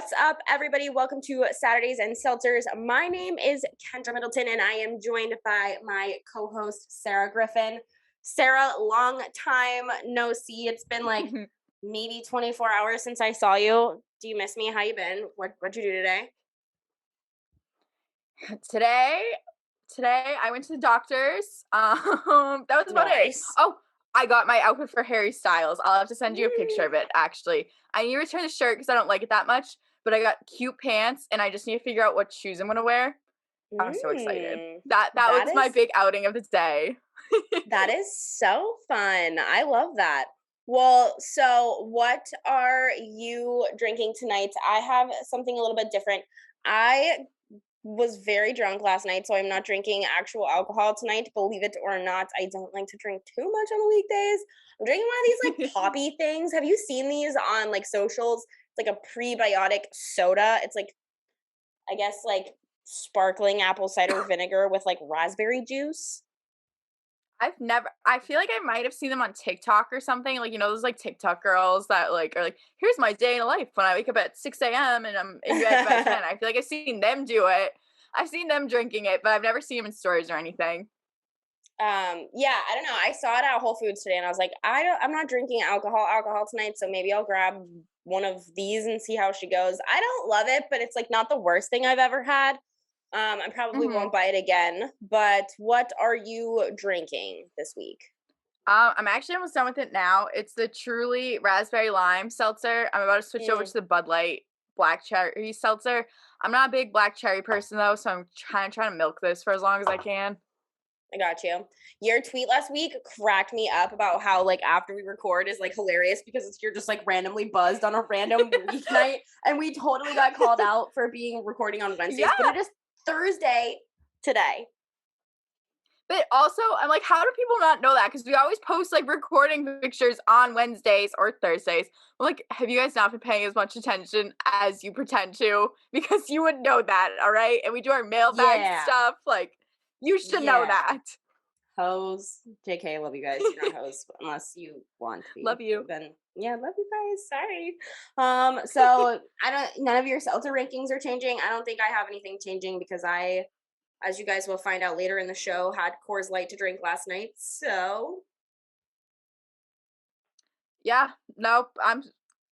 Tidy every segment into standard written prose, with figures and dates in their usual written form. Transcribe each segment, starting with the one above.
What's up, everybody? Welcome to Saturdays and Seltzers. My name is Kendra Middleton, and I am joined by my co-host, Sarah Griffin. Sarah, long time no see. It's been like maybe 24 hours since I saw you. Do you miss me? How you been? What'd you do today? Today I went to the doctor's. That was about it. Nice. Oh, I got my outfit for Harry Styles. I'll have to send you a picture of it, actually. I need to return the shirt because I don't like it that much, but I got cute pants, and I just need to figure out what shoes I'm gonna wear. I'm so excited. Mm, That that was my is big outing of the day. that is so fun. I love that. Well, so what are you drinking tonight? I have something a little bit different. I was very drunk last night, so I'm not drinking actual alcohol tonight. Believe it or not, I don't like to drink too much on the weekdays. I'm drinking one of these like poppy things. Have you seen these on like socials? It's like a prebiotic soda. It's like, I guess, like sparkling apple cider vinegar with like raspberry juice. I feel like I might have seen them on TikTok or something. Like, those like TikTok girls that like are like, here's my day in life when I wake up at 6 a.m. and I'm in bed by 10. I feel like I've seen them do it. I've seen them drinking it, but I've never seen them in stores or anything. Yeah, I don't know. I saw it at Whole Foods today and I was like, I'm not drinking alcohol tonight, so maybe I'll grab one of these and see how she goes. I don't love it, but it's like not the worst thing I've ever had. I probably hmm won't buy it again. But what are you drinking this week? I'm actually almost done with it now. It's the Truly Raspberry Lime Seltzer. I'm about to switch over Mm, to the Bud Light Black Cherry Seltzer. I'm not a big black cherry person though, so I'm trying to milk this for as long as I can. I got you. Your tweet last week cracked me up about how like after we record is like hilarious because you're just like randomly buzzed on a random weeknight, and we totally got called out for being recording on Wednesdays, but Yeah. it is Thursday today. But also, I'm like, how do people not know that? Because we always post like recording pictures on Wednesdays or Thursdays. I'm like, have you guys not been paying as much attention as you pretend to? Because you would know that, all right? And we do our mailbag Yeah. stuff. Like, you should know Yeah. that. Hoes. JK, love you guys. You're not hoes unless you want to be. Love you. Then yeah, love you guys. Sorry. So I don't none of your seltzer rankings are changing. I don't think I have anything changing because I, as you guys will find out later in the show, had Coors Light to drink last night. So Yeah, nope. I'm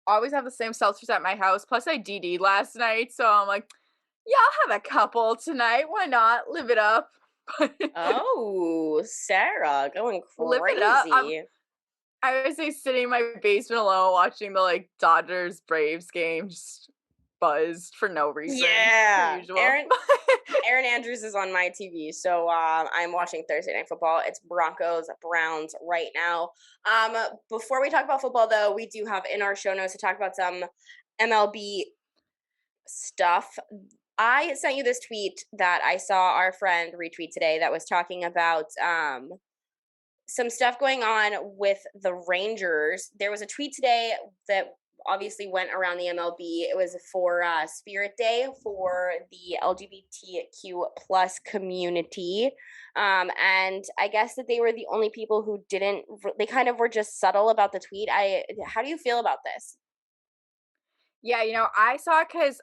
always have the same seltzers at my house. Plus, I DD'd last night. So I'm like, yeah, I'll have a couple tonight. Why not? Live it up. oh, Sarah going Live it up. crazy. I was like sitting in my basement alone watching the like Dodgers Braves game, just buzzed for no reason, per Yeah. usual. Aaron Andrews is on my TV, so I'm watching Thursday Night Football. It's Broncos Browns right now. Before we talk about football, though, we do have in our show notes to talk about some MLB stuff. I sent you this tweet that I saw our friend retweet today that was talking about some stuff going on with the Rangers. There was a tweet today that obviously went around the MLB. It was for Spirit Day for the LGBTQ plus community. And I guess that they were the only people who didn't, they kind of were just subtle about the tweet. How do you feel about this? Yeah, I saw because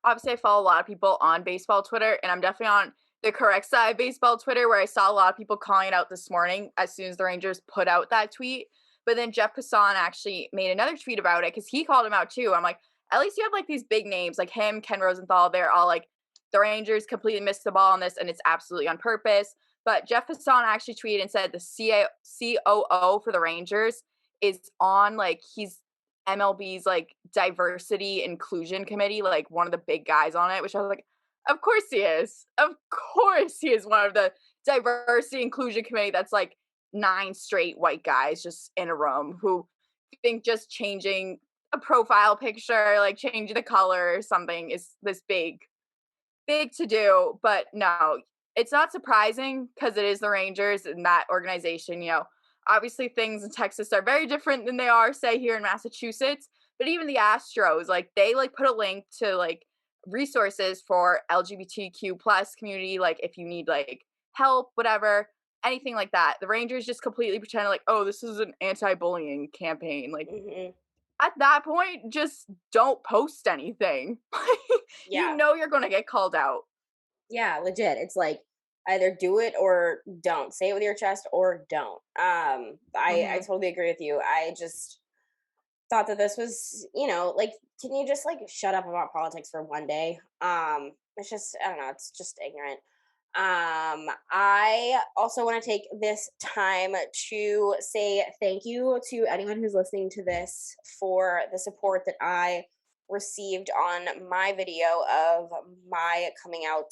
obviously I follow a lot of people on baseball Twitter, and I'm definitely on the correct side of baseball Twitter where I saw a lot of people calling it out this morning as soon as the Rangers put out that tweet. But then Jeff Passan actually made another tweet about it because he called him out too. I'm like, at least you have like these big names like him, Ken Rosenthal. They're all like, the Rangers completely missed the ball on this, and it's absolutely on purpose. But Jeff Passan actually tweeted and said the COO for the Rangers is on like he's MLB's like diversity inclusion committee, like one of the big guys on it, which I was like, of course he is. Of course he is one of the diversity inclusion committee that's like 9 straight white guys just in a room who think just changing a profile picture, like changing the color or something is this big to do. But no, it's not surprising because it is the Rangers and that organization, obviously things in Texas are very different than they are, say, here in Massachusetts. But even the Astros, like they like put a link to like resources for LGBTQ plus community, like if you need like help, whatever, anything like that. The Rangers just completely pretended like, oh, this is an anti-bullying campaign. Like Mhm. at that point, just don't post anything. You Yeah. know you're gonna get called out. Yeah, legit. It's like either do it or don't. Say it with your chest or don't. I Mhm. totally agree with you. I just thought that this was, like, can you just like shut up about politics for one day? It's just, I don't know, it's just ignorant. I also want to take this time to say thank you to anyone who's listening to this for the support that I received on my video of my coming out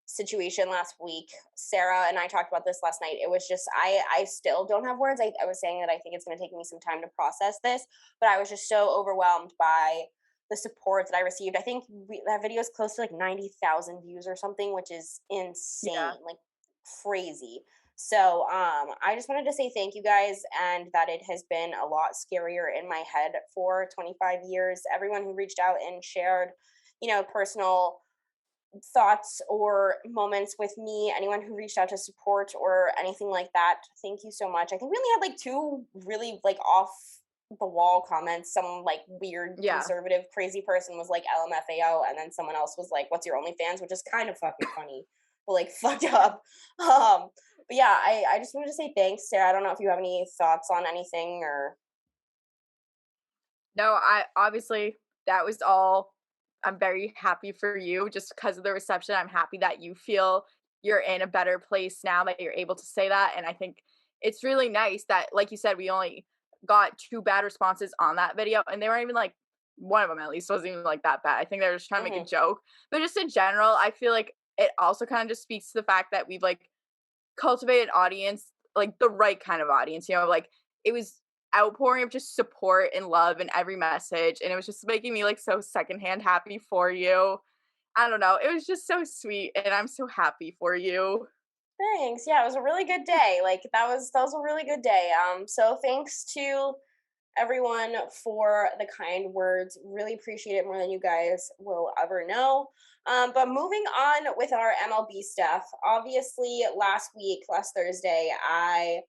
situation last week. Sarah and I talked about this last night. It was just I still don't have words. I was saying that I think it's going to take me some time to process this, but I was just so overwhelmed by the support that I received. I think that video is close to like 90,000 views or something, which is Yeah. insane, like crazy. So I just wanted to say thank you guys, and that it has been a lot scarier in my head for 25 years. Everyone who reached out and shared, personal thoughts or moments with me, anyone who reached out to support or anything like that, thank you so much. I think we only had like two really like off the wall comments. Some like weird Yeah. conservative crazy person was like LMFAO, and then someone else was like, "What's your OnlyFans?" Which is kind of fucking funny, but like fucked up. But yeah, I just wanted to say thanks, Sarah. I don't know if you have any thoughts on anything or. No, I obviously that was all. I'm very happy for you just because of the reception. I'm happy that you feel you're in a better place now that you're able to say that. And I think it's really nice that, like you said, we only got two bad responses on that video, and they weren't even like one of them at least wasn't even like that bad. I think they were just trying to make a Mhm. joke. But just in general, I feel like it also kind of just speaks to the fact that we've like cultivate an audience, like the right kind of audience, like it was outpouring of just support and love in every message. And it was just making me like so secondhand happy for you. I don't know. It was just so sweet. And I'm so happy for you. Thanks. Yeah, it was a really good day. Like that was a really good day. So thanks to everyone for the kind words. Really appreciate it more than you guys will ever know. But moving on with our MLB stuff. Obviously, last Thursday, I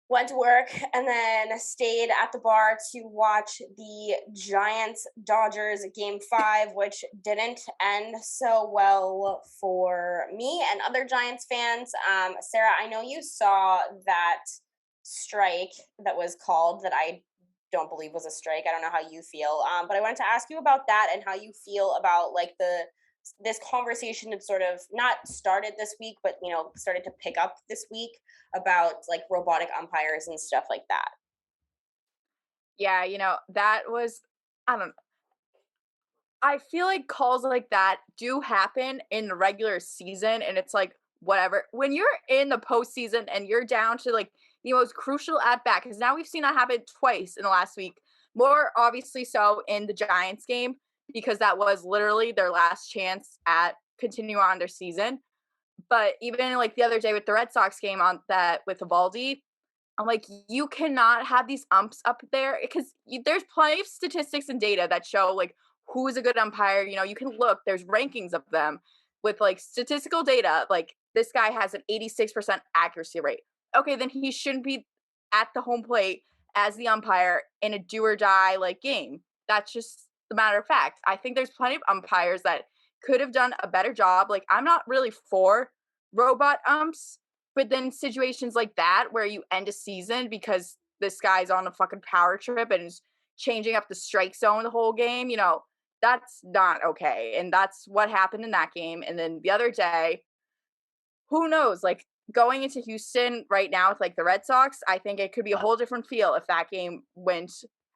went to work and then stayed at the bar to watch the Giants Dodgers game 5, which didn't end so well for me and other Giants fans. Sarah, I know you saw that strike that was called that I don't believe was a strike. I don't know how you feel. But I wanted to ask you about that and how you feel about like this conversation that sort of not started this week, but started to pick up this week about like robotic umpires and stuff like that. Yeah, that was, I don't I feel like calls like that do happen in the regular season, and it's like whatever. When you're in the postseason and you're down to like the most crucial at bat, because now we've seen that happen twice in the last week. More obviously so in the Giants game because that was literally their last chance at continue on their season. But even like the other day with the Red Sox game on that with Evaldi, I'm like, you cannot have these umps up there because there's plenty of statistics and data that show like who is a good umpire. You can look, there's rankings of them with like statistical data. Like this guy has an 86% accuracy rate. Okay, then he shouldn't be at the home plate as the umpire in a do or die like game. That's just the matter of fact. I think there's plenty of umpires that could have done a better job. Like, I'm not really for robot umps, but then situations like that where you end a season because this guy's on a fucking power trip and is changing up the strike zone the whole game, that's not okay. And that's what happened in that game. And then the other day, who knows? Like going into Houston right now with like the Red Sox, I think it could be a whole different feel if that game went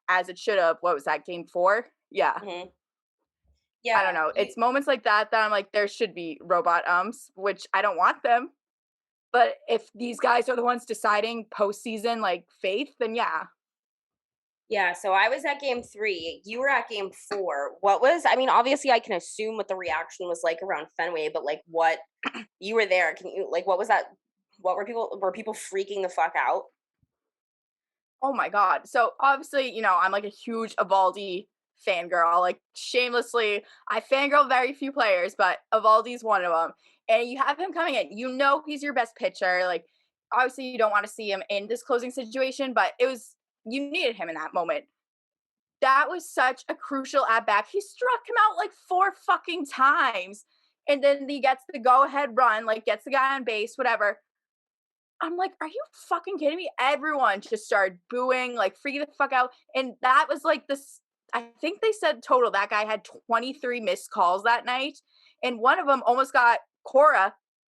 as it should have. What was that, game 4? Yeah. Hmm. I Yeah, don't know. It's moments like that I'm like, there should be robot umps, which I don't want them. But if these guys are the ones deciding postseason like faith, then yeah. yeah. So I was at game 3. You were at game 4. What was? I mean, obviously, I can assume what the reaction was like around Fenway, but like, what you were there? Can you like? What was that? What were people freaking the fuck out? Oh my god. So obviously, I'm like a huge Evaldi fangirl. Like shamelessly, I fangirl very few players, but Evaldi's one of them. And you have him coming in. He's your best pitcher. Like obviously, you don't want to see him in this closing situation, but you needed him in that moment. That was such a crucial at bat. He struck him out like 4 fucking times. And then he gets the go ahead run, like gets the guy on base, whatever. I'm like, are you fucking kidding me? Everyone just started booing, like freaking the fuck out. And that was like this. I think they said total that guy had 23 missed calls that night. And one of them almost got Cora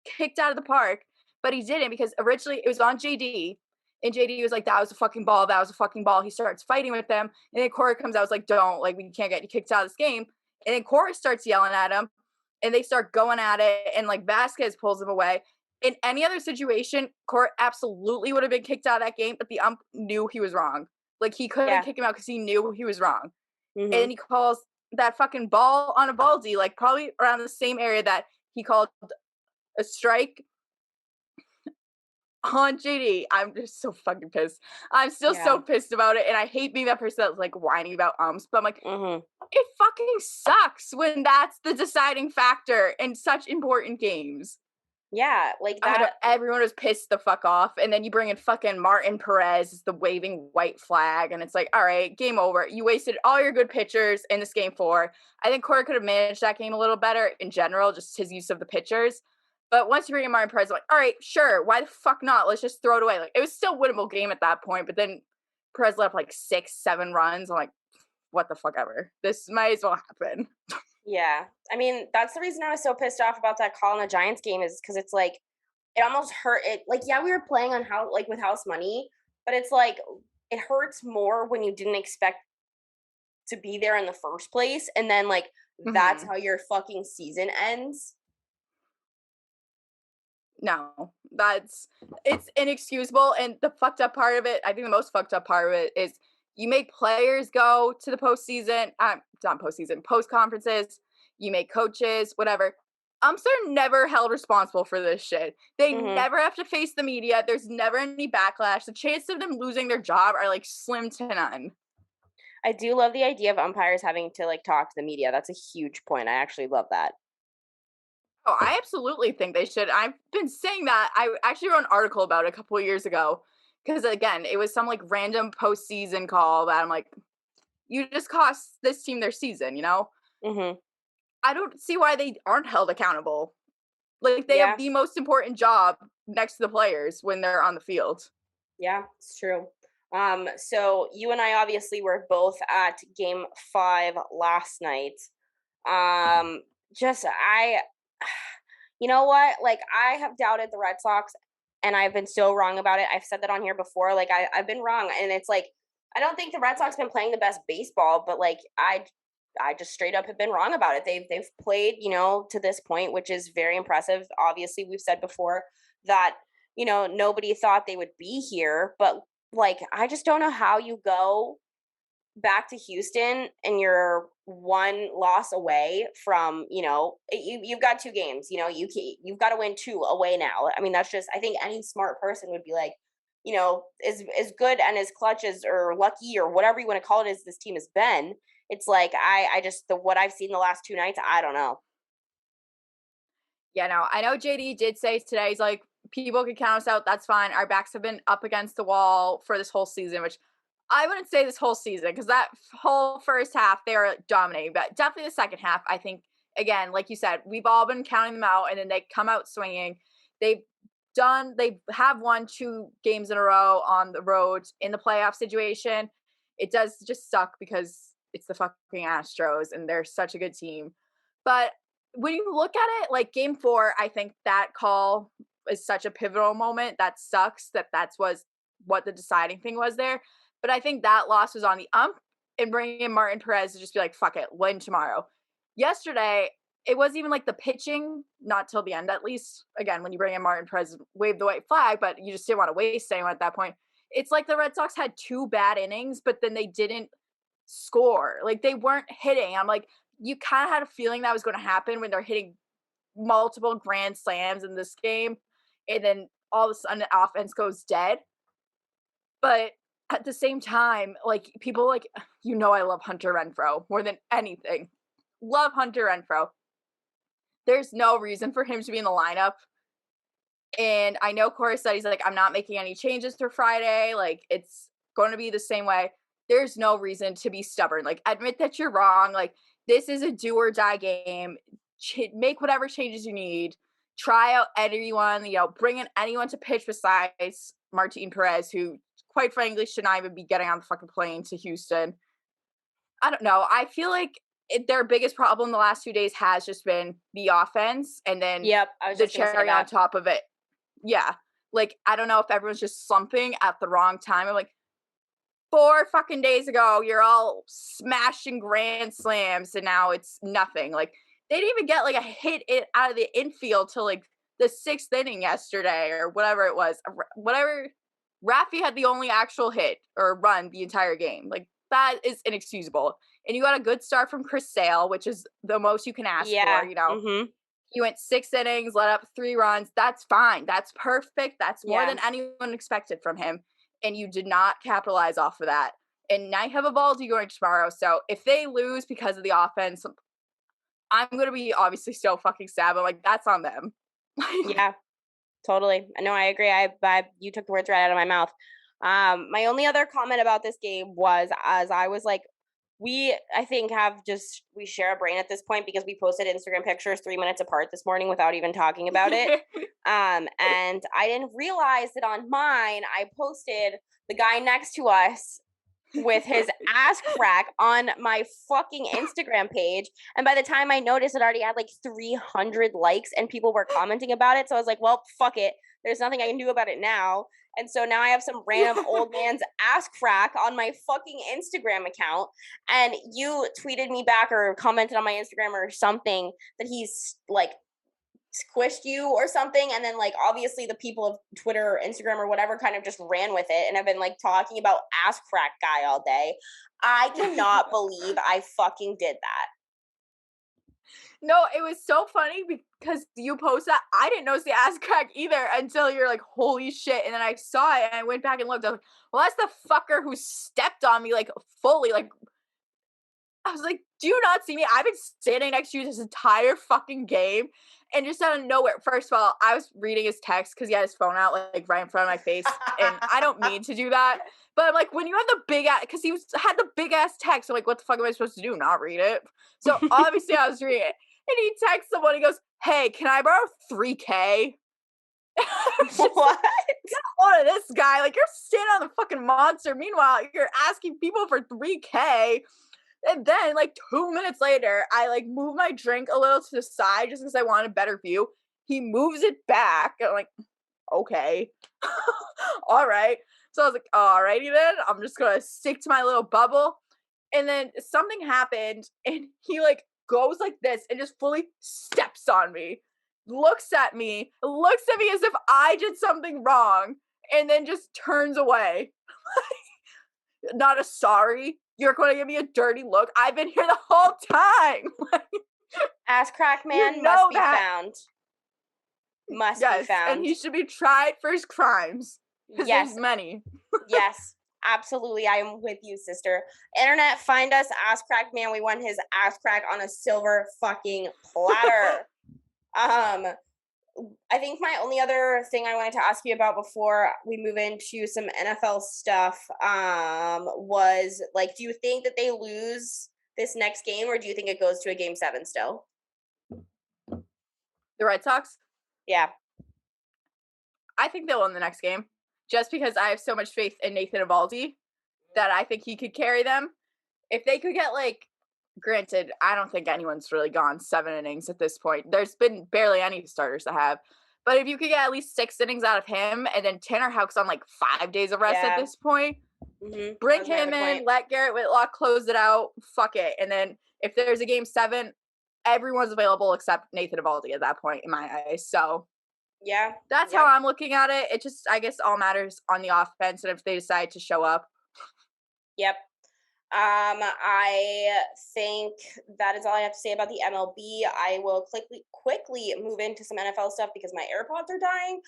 kicked out of the park, but he didn't because originally it was on JD. And JD was like, that was a fucking ball. That was a fucking ball. He starts fighting with them. And then Cora comes out, was like, don't, like, we can't get you kicked out of this game. And then Cora starts yelling at him and they start going at it. And like Vasquez pulls him away. In any other situation, Cora absolutely would have been kicked out of that game, but the ump knew he was wrong. Like, he couldn't Yeah. kick him out because he knew he was wrong. And Mm-hmm. then he calls that fucking ball on a Baldy, like probably around the same area that he called a strike on JD. I'm just so fucking pissed. I'm still Yeah. so pissed about it, and I hate being that person that's like whining about umps. But I'm like, Mm-hmm. it fucking sucks when that's the deciding factor in such important games. Yeah, like I know that. everyone was pissed the fuck off, and then you bring in fucking Martin Perez, the waving white flag, and it's like, all right, game over. You wasted all your good pitchers in this game 4. I think Corey could have managed that game a little better in general, just his use of the pitchers. But once you bring in Martin Perez, I'm like, all right, sure, why the fuck not? Let's just throw it away. Like, it was still a winnable game at that point, but then Perez let up like 6, 7 runs. I'm like, what the fuck ever. This might as well happen. Yeah. I mean, that's the reason I was so pissed off about that call in the Giants game is because it's like it almost hurt it. Like, yeah, we were playing on how like with house money, but it's like it hurts more when you didn't expect to be there in the first place, and then like that's Mhm. how your fucking season ends. No, it's inexcusable. And the fucked up part of it, I think the most fucked up part of it is you make players go to the postseason, not postseason, post conferences, you make coaches, whatever. Umps are never held responsible for this shit. They Mhm. never have to face the media. There's never any backlash. The chances of them losing their job are like slim to none. I do love the idea of umpires having to like talk to the media. That's a huge point. I actually love that. Oh, I absolutely think they should. I've been saying that. I actually wrote an article about it a couple of years ago because again, it was some like random postseason call that I'm like, you just cost this team their season, you know? Mhm. I don't see why they aren't held accountable. Like they have Yeah. the most important job next to the players when they're on the field. Yeah, it's true. So you and I obviously were both at game 5 last night. Um, just I you know what? Like I have doubted the Red Sox and I've been so wrong about it. I've said that on here before. Like I've been wrong. And it's like I don't think the Red Sox been playing the best baseball, but like I just straight up have been wrong about it. They've played, you know, to this point, which is very impressive. Obviously, we've said before that, you know, nobody thought they would be here, but like I just don't know how you go back to Houston and you're one loss away from, you know, you've got 2 games, you know, you've got to win 2 away now. I mean, that's just I think any smart person would be like, you know, as good and as clutch as or lucky or whatever you want to call it as this team has been. It's like I just the what I've seen the last 2 nights, I don't know. Yeah, no, I know JD did say today, he's like, people can count us out. That's fine. Our backs have been up against the wall for this whole season, which I wouldn't say this whole season because that whole first half they were dominating, but definitely the second half. I think again, like you said, we've all been counting them out, and then they come out swinging. They've they have won 2 games in a row on the road in the playoff situation. It does just suck because it's the fucking Astros, and they're such a good team. But when you look at it, like game 4, I think that call is such a pivotal moment. That sucks that that's was what the deciding thing was there. But I think that loss was on the ump and bringing in Martin Perez to just be like, fuck it, win tomorrow. Yesterday, it wasn't even like the pitching, not till the end at least. Again, when you bring in Martin Perez, wave the white flag, but you just didn't want to waste anyone at that point. It's like the Red Sox had 2 bad innings, but then they didn't score. Like they weren't hitting. I'm like, you kind of had a feeling that was going to happen when they're hitting multiple grand slams in this game, and then all of a sudden the offense goes dead. But at the same time, like people like, you know, I love Hunter Renfro more than anything. Love Hunter Renfro. There's no reason for him to be in the lineup. And I know Corey said he's like, I'm not making any changes for Friday. Like it's going to be the same way. there's no reason to be stubborn. Like, admit that you're wrong. Like, this is a do or die game. Make whatever changes you need. Try out anyone, bring in anyone to pitch besides Martin Perez, who, quite frankly, should not even be getting on the fucking plane to Houston. I don't know. I feel like their biggest problem the last 2 days has just been the offense, and then Yep, I was the just gonna say cherry on that. top of it. Yeah. Like, I don't know if everyone's just slumping at the wrong time. I'm like, 4 fucking days ago, you're all smashing grand slams, and now it's nothing. Like, they didn't even get like a hit out of the infield till like the 6th inning yesterday or whatever it was. Whatever. Rafi had the only actual hit or run the entire game. Like, that is inexcusable. And you got a good start from Chris Sale, which is the most you can ask for. Yeah. Mm-hmm. He went 6 innings, let up 3 runs. That's fine. That's perfect. That's more Yeah. than anyone expected from him. And you did not capitalize off of that. And now you have a Evaldi going tomorrow. So if they lose because of the offense, I'm going to be obviously so fucking sad. But, like, that's on them. Yeah, totally. I know, I agree. You took the words right out of my mouth. My only other comment about this game was, as I was like, I think we share a brain at this point because we posted Instagram pictures 3 minutes apart this morning without even talking about it. And I didn't realize that on mine, I posted the guy next to us with his ass crack on my fucking Instagram page. And by the time I noticed, it already had like 300 likes and people were commenting about it. So I was like, well, fuck it. There's nothing I can do about it now. And so now I have some random old man's ass crack on my fucking Instagram account. And you tweeted me back or commented on my Instagram or something that he's like squished you or something. And then like obviously the people of Twitter or Instagram or whatever kind of just ran with it and have been like talking about ass crack guy all day. I cannot believe I fucking did that. No, it was so funny because you post that. I didn't notice the ass crack either until you're like, holy shit. And then I saw it and I went back and looked. I was like, well, that's the fucker who stepped on me like fully. Like, I was like, do you not see me? I've been standing next to you this entire fucking game. And just out of nowhere, first of all, I was reading his text because he had his phone out like right in front of my face. And I don't mean to do that. But I'm like, when you have the big ass, because had the big ass text, I'm like, what the fuck am I supposed to do? Not read it. So obviously I was reading it. And he texts someone, he goes, hey, can I borrow $3K? What? Get on of this guy. Like, you're standing on the fucking monster. Meanwhile, you're asking people for $3K. And then, like, 2 minutes later, I, like, move my drink a little to the side just because I want a better view. He moves it back. And I'm like, okay. All right. So I was like, alrighty then. I'm just going to stick to my little bubble. And then something happened, and he, like, goes like this and just fully steps on me, looks at me as if I did something wrong, and then just turns away. Not a sorry. You're going to give me a dirty look. I've been here the whole time. Ass crack man You must know be that. found. Must be Yes, found. and he should be tried for his crimes. Because Yes. there's many. Yes, absolutely. I am with you, sister. Internet, find us ass crack man. We want his ass crack on a silver fucking platter. I think my only other thing I wanted to ask you about before we move into some NFL stuff was like, do you think that they lose this next game, or do you think it goes to a game 7 still? The Red Sox? Yeah. I think they'll win the next game. Just because I have so much faith in Nathan Evaldi that I think he could carry them. If they could get, like, granted, I don't think anyone's really gone 7 innings at this point. There's been barely any starters that have. But if you could get at least 6 innings out of him, and then Tanner Houck's on, like, 5 days of rest at this point, bring him in, let Garrett Whitlock close it out, fuck it. And then if there's a game 7, everyone's available except Nathan Evaldi at that point, in my eyes. So yeah, that's how I'm looking at it. It just, I guess, all matters on the offense and if they decide to show up. Yep. I think that is all I have to say about the MLB. I will quickly move into some NFL stuff because my AirPods are dying.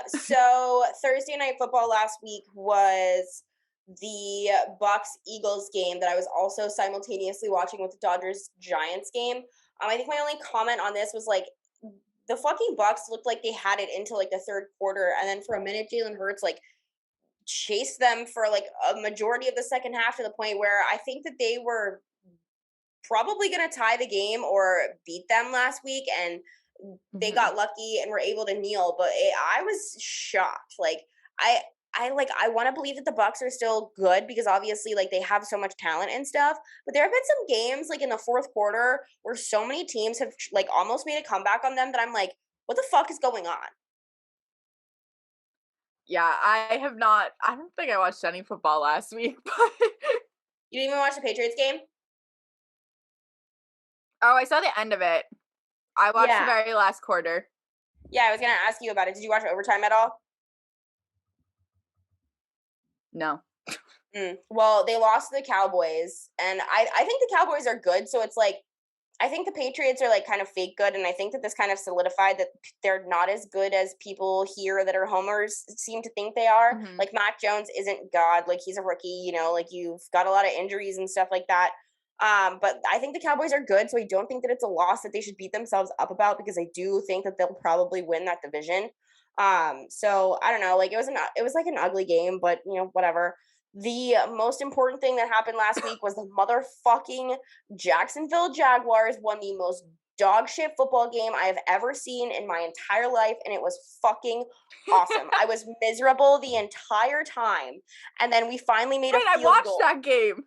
So Thursday night football last week was the Bucks-Eagles game that I was also simultaneously watching with the Dodgers-Giants game. I think my only comment on this was like, the fucking Bucks looked like they had it into like the third quarter, and then for a minute Jalen Hurts like chased them for like a majority of the second half to the point where I think that they were probably going to tie the game or beat them last week, and they Mhm. got lucky and were able to kneel. But I was shocked. Like I. I want to believe that the Bucks are still good because obviously like they have so much talent and stuff, but there have been some games like in the fourth quarter where so many teams have like almost made a comeback on them that I'm like, what the fuck is going on? Yeah, I don't think I watched any football last week, but You didn't even watch the Patriots game? oh, I saw the end of it. I watched the Yeah. very last quarter. Yeah, I was gonna ask you about it. Did you watch overtime at all? No. Well, they lost to the Cowboys, and I think the Cowboys are good. So it's like I think the Patriots are like kind of fake good, and I think that this kind of solidified that they're not as good as people here that are homers seem to think they are. Mhm. Like Mac Jones isn't God, like he's a rookie, you know, like you've got a lot of injuries and stuff like that. But I think the Cowboys are good, so I don't think that it's a loss that they should beat themselves up about because I do think that they'll probably win that division. So I don't know, like it was like an ugly game, but you know, whatever. The most important thing that happened last week was the motherfucking Jacksonville Jaguars won the most dog shit football game I have ever seen in my entire life, and it was fucking awesome. I was miserable the entire time, and then we finally made a Wait, I field watched goal. that game.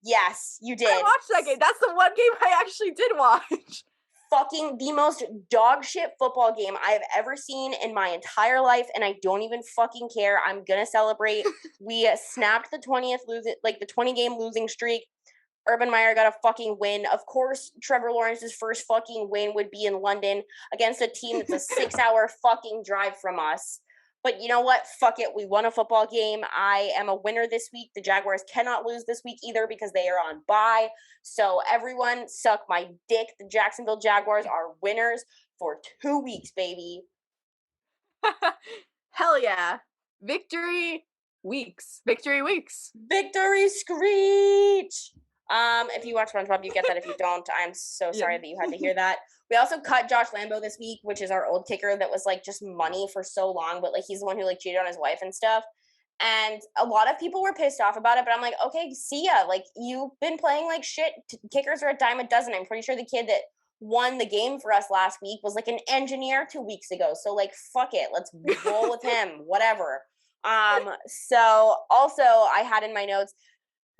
Yes, you I did. watched that game. That's the one game I actually did watch. Fucking the most dog shit football game I have ever seen in my entire life, and I don't even fucking care. I'm gonna celebrate. We snapped the 20 game losing streak. Urban Meyer got a fucking win. Of course, Trevor Lawrence's first fucking win would be in London against a team that's a 6-hour fucking drive from us. But you know what? Fuck it. We won a football game. I am a winner this week. The Jaguars cannot lose this week either because they are on bye. So everyone suck my dick. The Jacksonville Jaguars are winners for 2 weeks, baby. Hell yeah. Victory weeks. Victory weeks. Victory screech. If you watch SpongeBob, you get that. If you don't, I'm so Yeah. sorry that you had to hear that. We also cut Josh Lambo this week, which is our old kicker that was like just money for so long, but like he's the one who like cheated on his wife and stuff. And a lot of people were pissed off about it, but I'm like, okay, see ya. Like you've been playing like shit. Kickers are a dime a dozen. I'm pretty sure the kid that won the game for us last week was like an engineer 2 weeks ago. So like, fuck it, let's roll with him. Whatever. So also I had in my notes,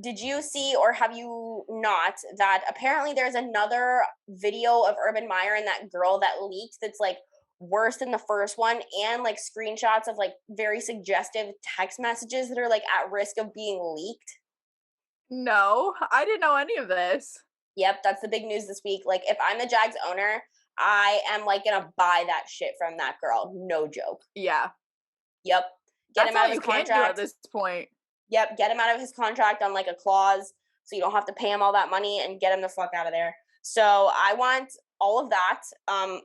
did you see or have you not that apparently there's another video of Urban Meyer and that girl that leaked that's like worse than the first one, and like screenshots of like very suggestive text messages that are like at risk of being leaked? No, I didn't know any of this. Yep, that's the big news this week. Like if I'm the Jags owner, I am like gonna buy that shit from that girl. No joke. Yeah. Yep. Get That's him all out of you his can do contract. at this point. Yep, get him out of his contract on like a clause so you don't have to pay him all that money and get him the fuck out of there. So I want all of that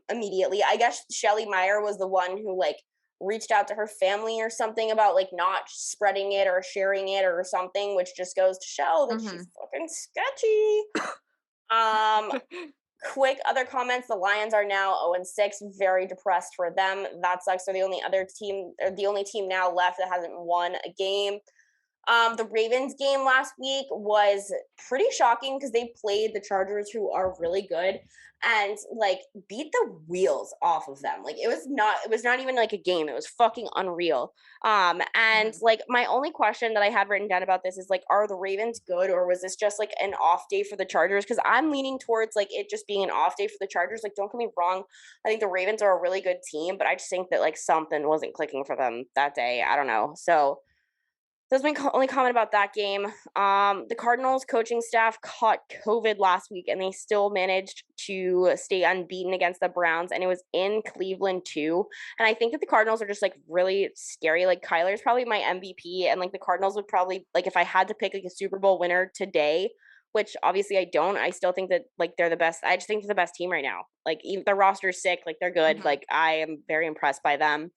immediately. I guess Shelly Meyer was the one who like reached out to her family or something about like not spreading it or sharing it or something, which just goes to show that she's fucking sketchy. Um Quick other comments, the Lions are now 0-6, very depressed for them. That sucks. They're the only other team, or the only team now left that hasn't won a game. The Ravens game last week was pretty shocking because they played the Chargers, who are really good, and like beat the wheels off of them. Like it was not even like a game. It was fucking unreal. And like my only question that I had written down about this is like, are the Ravens good, or was this just like an off day for the Chargers? Because I'm leaning towards like it just being an off day for the Chargers. Like, don't get me wrong, I think the Ravens are a really good team, but I just think that like something wasn't clicking for them that day. I don't know. So that's my only comment about that game. The Cardinals coaching staff caught COVID last week, and they still managed to stay unbeaten against the Browns, and it was in Cleveland too. And I think that the Cardinals are just like really scary. Like Kyler's probably my MVP, and like the Cardinals would probably, like, if I had to pick like a Super Bowl winner today, which obviously I don't, I still think that like they're the best. I just think they're the best team right now. Like even their roster's sick, like they're good. Like I am very impressed by them.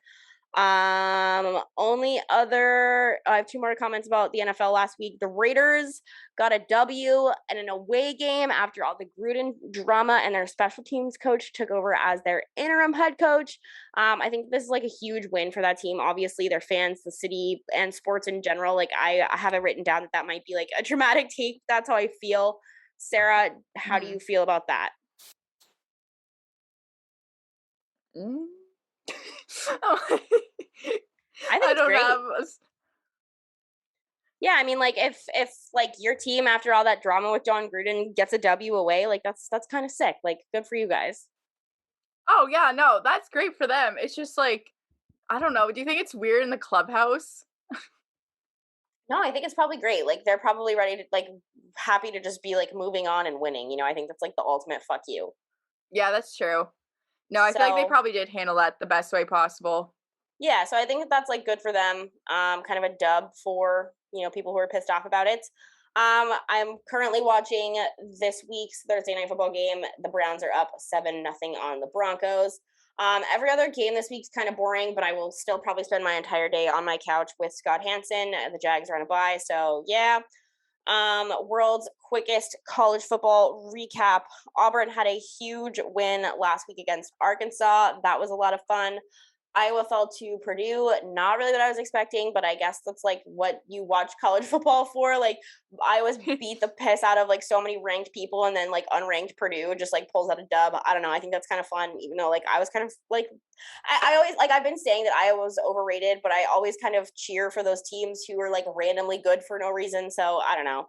Only other, I have two more comments about the NFL last week. The Raiders got a W in an away game after all the Gruden drama, and their special teams coach took over as their interim head coach. I think this is like a huge win for that team. Obviously, their fans, the city, and sports in general. Like I have it written down that that might be like a dramatic take. That's how I feel. Sarah, how do Mhm. you feel about that? Mm. Oh, I think I it's don't great. have a s Yeah, I mean, like if like your team after all that drama with John Gruden gets a W away, like that's kind of sick. Like, good for you guys. Oh, yeah, no, that's great for them. It's just like, I don't know, do you think it's weird in the clubhouse? No, I think it's probably great. Like they're probably ready to like happy to just be like moving on and winning. I think that's like the ultimate fuck you. Yeah, that's true. No, I feel like they So probably did handle that the best way possible. yeah, so I think that that's like good for them. Kind of a dub for people who are pissed off about it. I'm currently watching this week's Thursday night football game. The Browns are up 7-0 on the Broncos. Every other game this week's kind of boring, but I will still probably spend my entire day on my couch with Scott Hansen. The Jags are on a bye, so yeah. World's quickest college football recap. Auburn had a huge win last week against Arkansas. That was a lot of fun. Iowa fell to Purdue. Not really what I was expecting, but I guess that's like what you watch college football for. Like Iowa's beat the piss out of like so many ranked people, and then like unranked Purdue just like pulls out a dub. I don't know. I think that's kind of fun, even though like I was kind of like I always like I've been saying that Iowa was overrated, but I always kind of cheer for those teams who are like randomly good for no reason. So I don't know.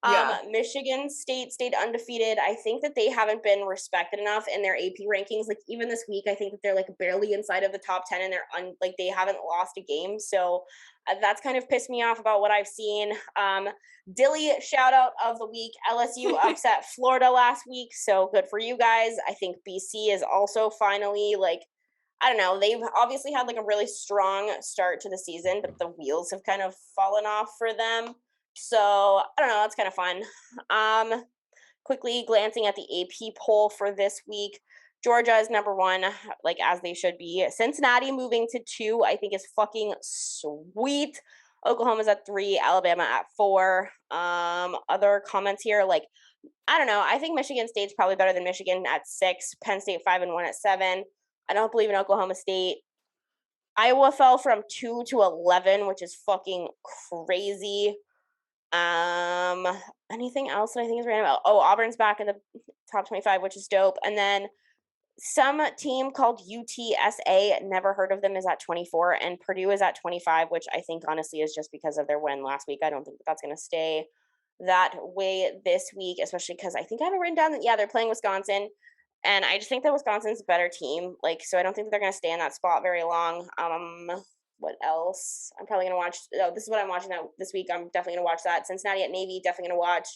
Yeah. Michigan State stayed undefeated. I think that they haven't been respected enough in their AP rankings. Like even this week, I think that they're like barely inside of the top 10, and like they haven't lost a game. So that's kind of pissed me off about what I've seen. Dilly shout out of the week. LSU upset Florida last week, so good for you guys. I think BC is also finally like I don't know. They've obviously had like a really strong start to the season, but the wheels have kind of fallen off for them. So I don't know. That's kind of fun. Quickly glancing at the AP poll for this week, Georgia is number one, like as they should be. Cincinnati moving to 2, I think is fucking sweet. Oklahoma's at 3, Alabama at 4. Other comments here, like I don't know. I think Michigan State's probably better than Michigan at 6. Penn State 5-1 at 7. I don't believe in Oklahoma State. Iowa fell from 2 to 11, which is fucking crazy. Um, Anything else that I think is random? Oh, Auburn's back in the top 25, which is dope. And then some team called UTSA, never heard of them, is at 24, and Purdue is at 25, which I think honestly is just because of their win last week. I don't think that's going to stay that way this week, especially because I think I have it written down that, yeah, they're playing Wisconsin. And I just think that Wisconsin's a better team. Like, so I don't think that they're going to stay in that spot very long. What else? I'm probably going to watch. Oh, this is what I'm watching this week. I'm definitely going to watch that. Cincinnati at Navy, definitely going to watch.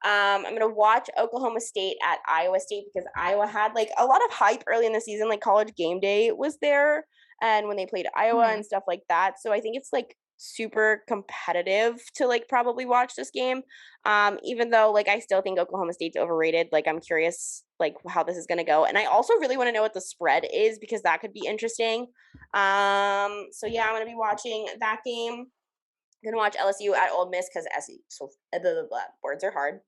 I'm going to watch Oklahoma State at Iowa State because Iowa had like a lot of hype early in the season. Like College Game Day was there, and when they played Iowa Mhm. and stuff like that. So I think it's like super competitive to like probably watch this game. Even though like I still think Oklahoma State's overrated. Like I'm curious like how this is going to go, and I also really want to know what the spread is because that could be interesting. So yeah, I'm going to be watching that game. I'm gonna watch LSU at Ole Miss because SEC. So blah, blah, blah, words are hard.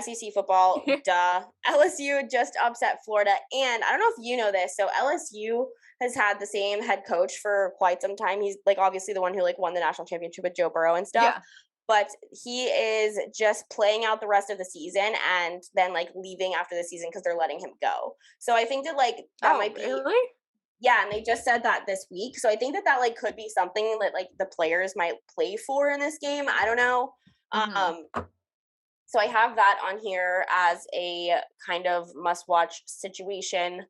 SEC football, duh. LSU just upset Florida, and I don't know if you know this. So LSU has had the same head coach for quite some time. He's like obviously the one who like won the national championship with Joe Burrow and stuff. Yeah. But he is just playing out the rest of the season and then like leaving after the season because they're letting him go. So I think that like that Oh, might be really? yeah, and they just said that this week. So I think that that like could be something that like the players might play for in this game. I don't know. Mhm. So I have that on here as a kind of must-watch situation.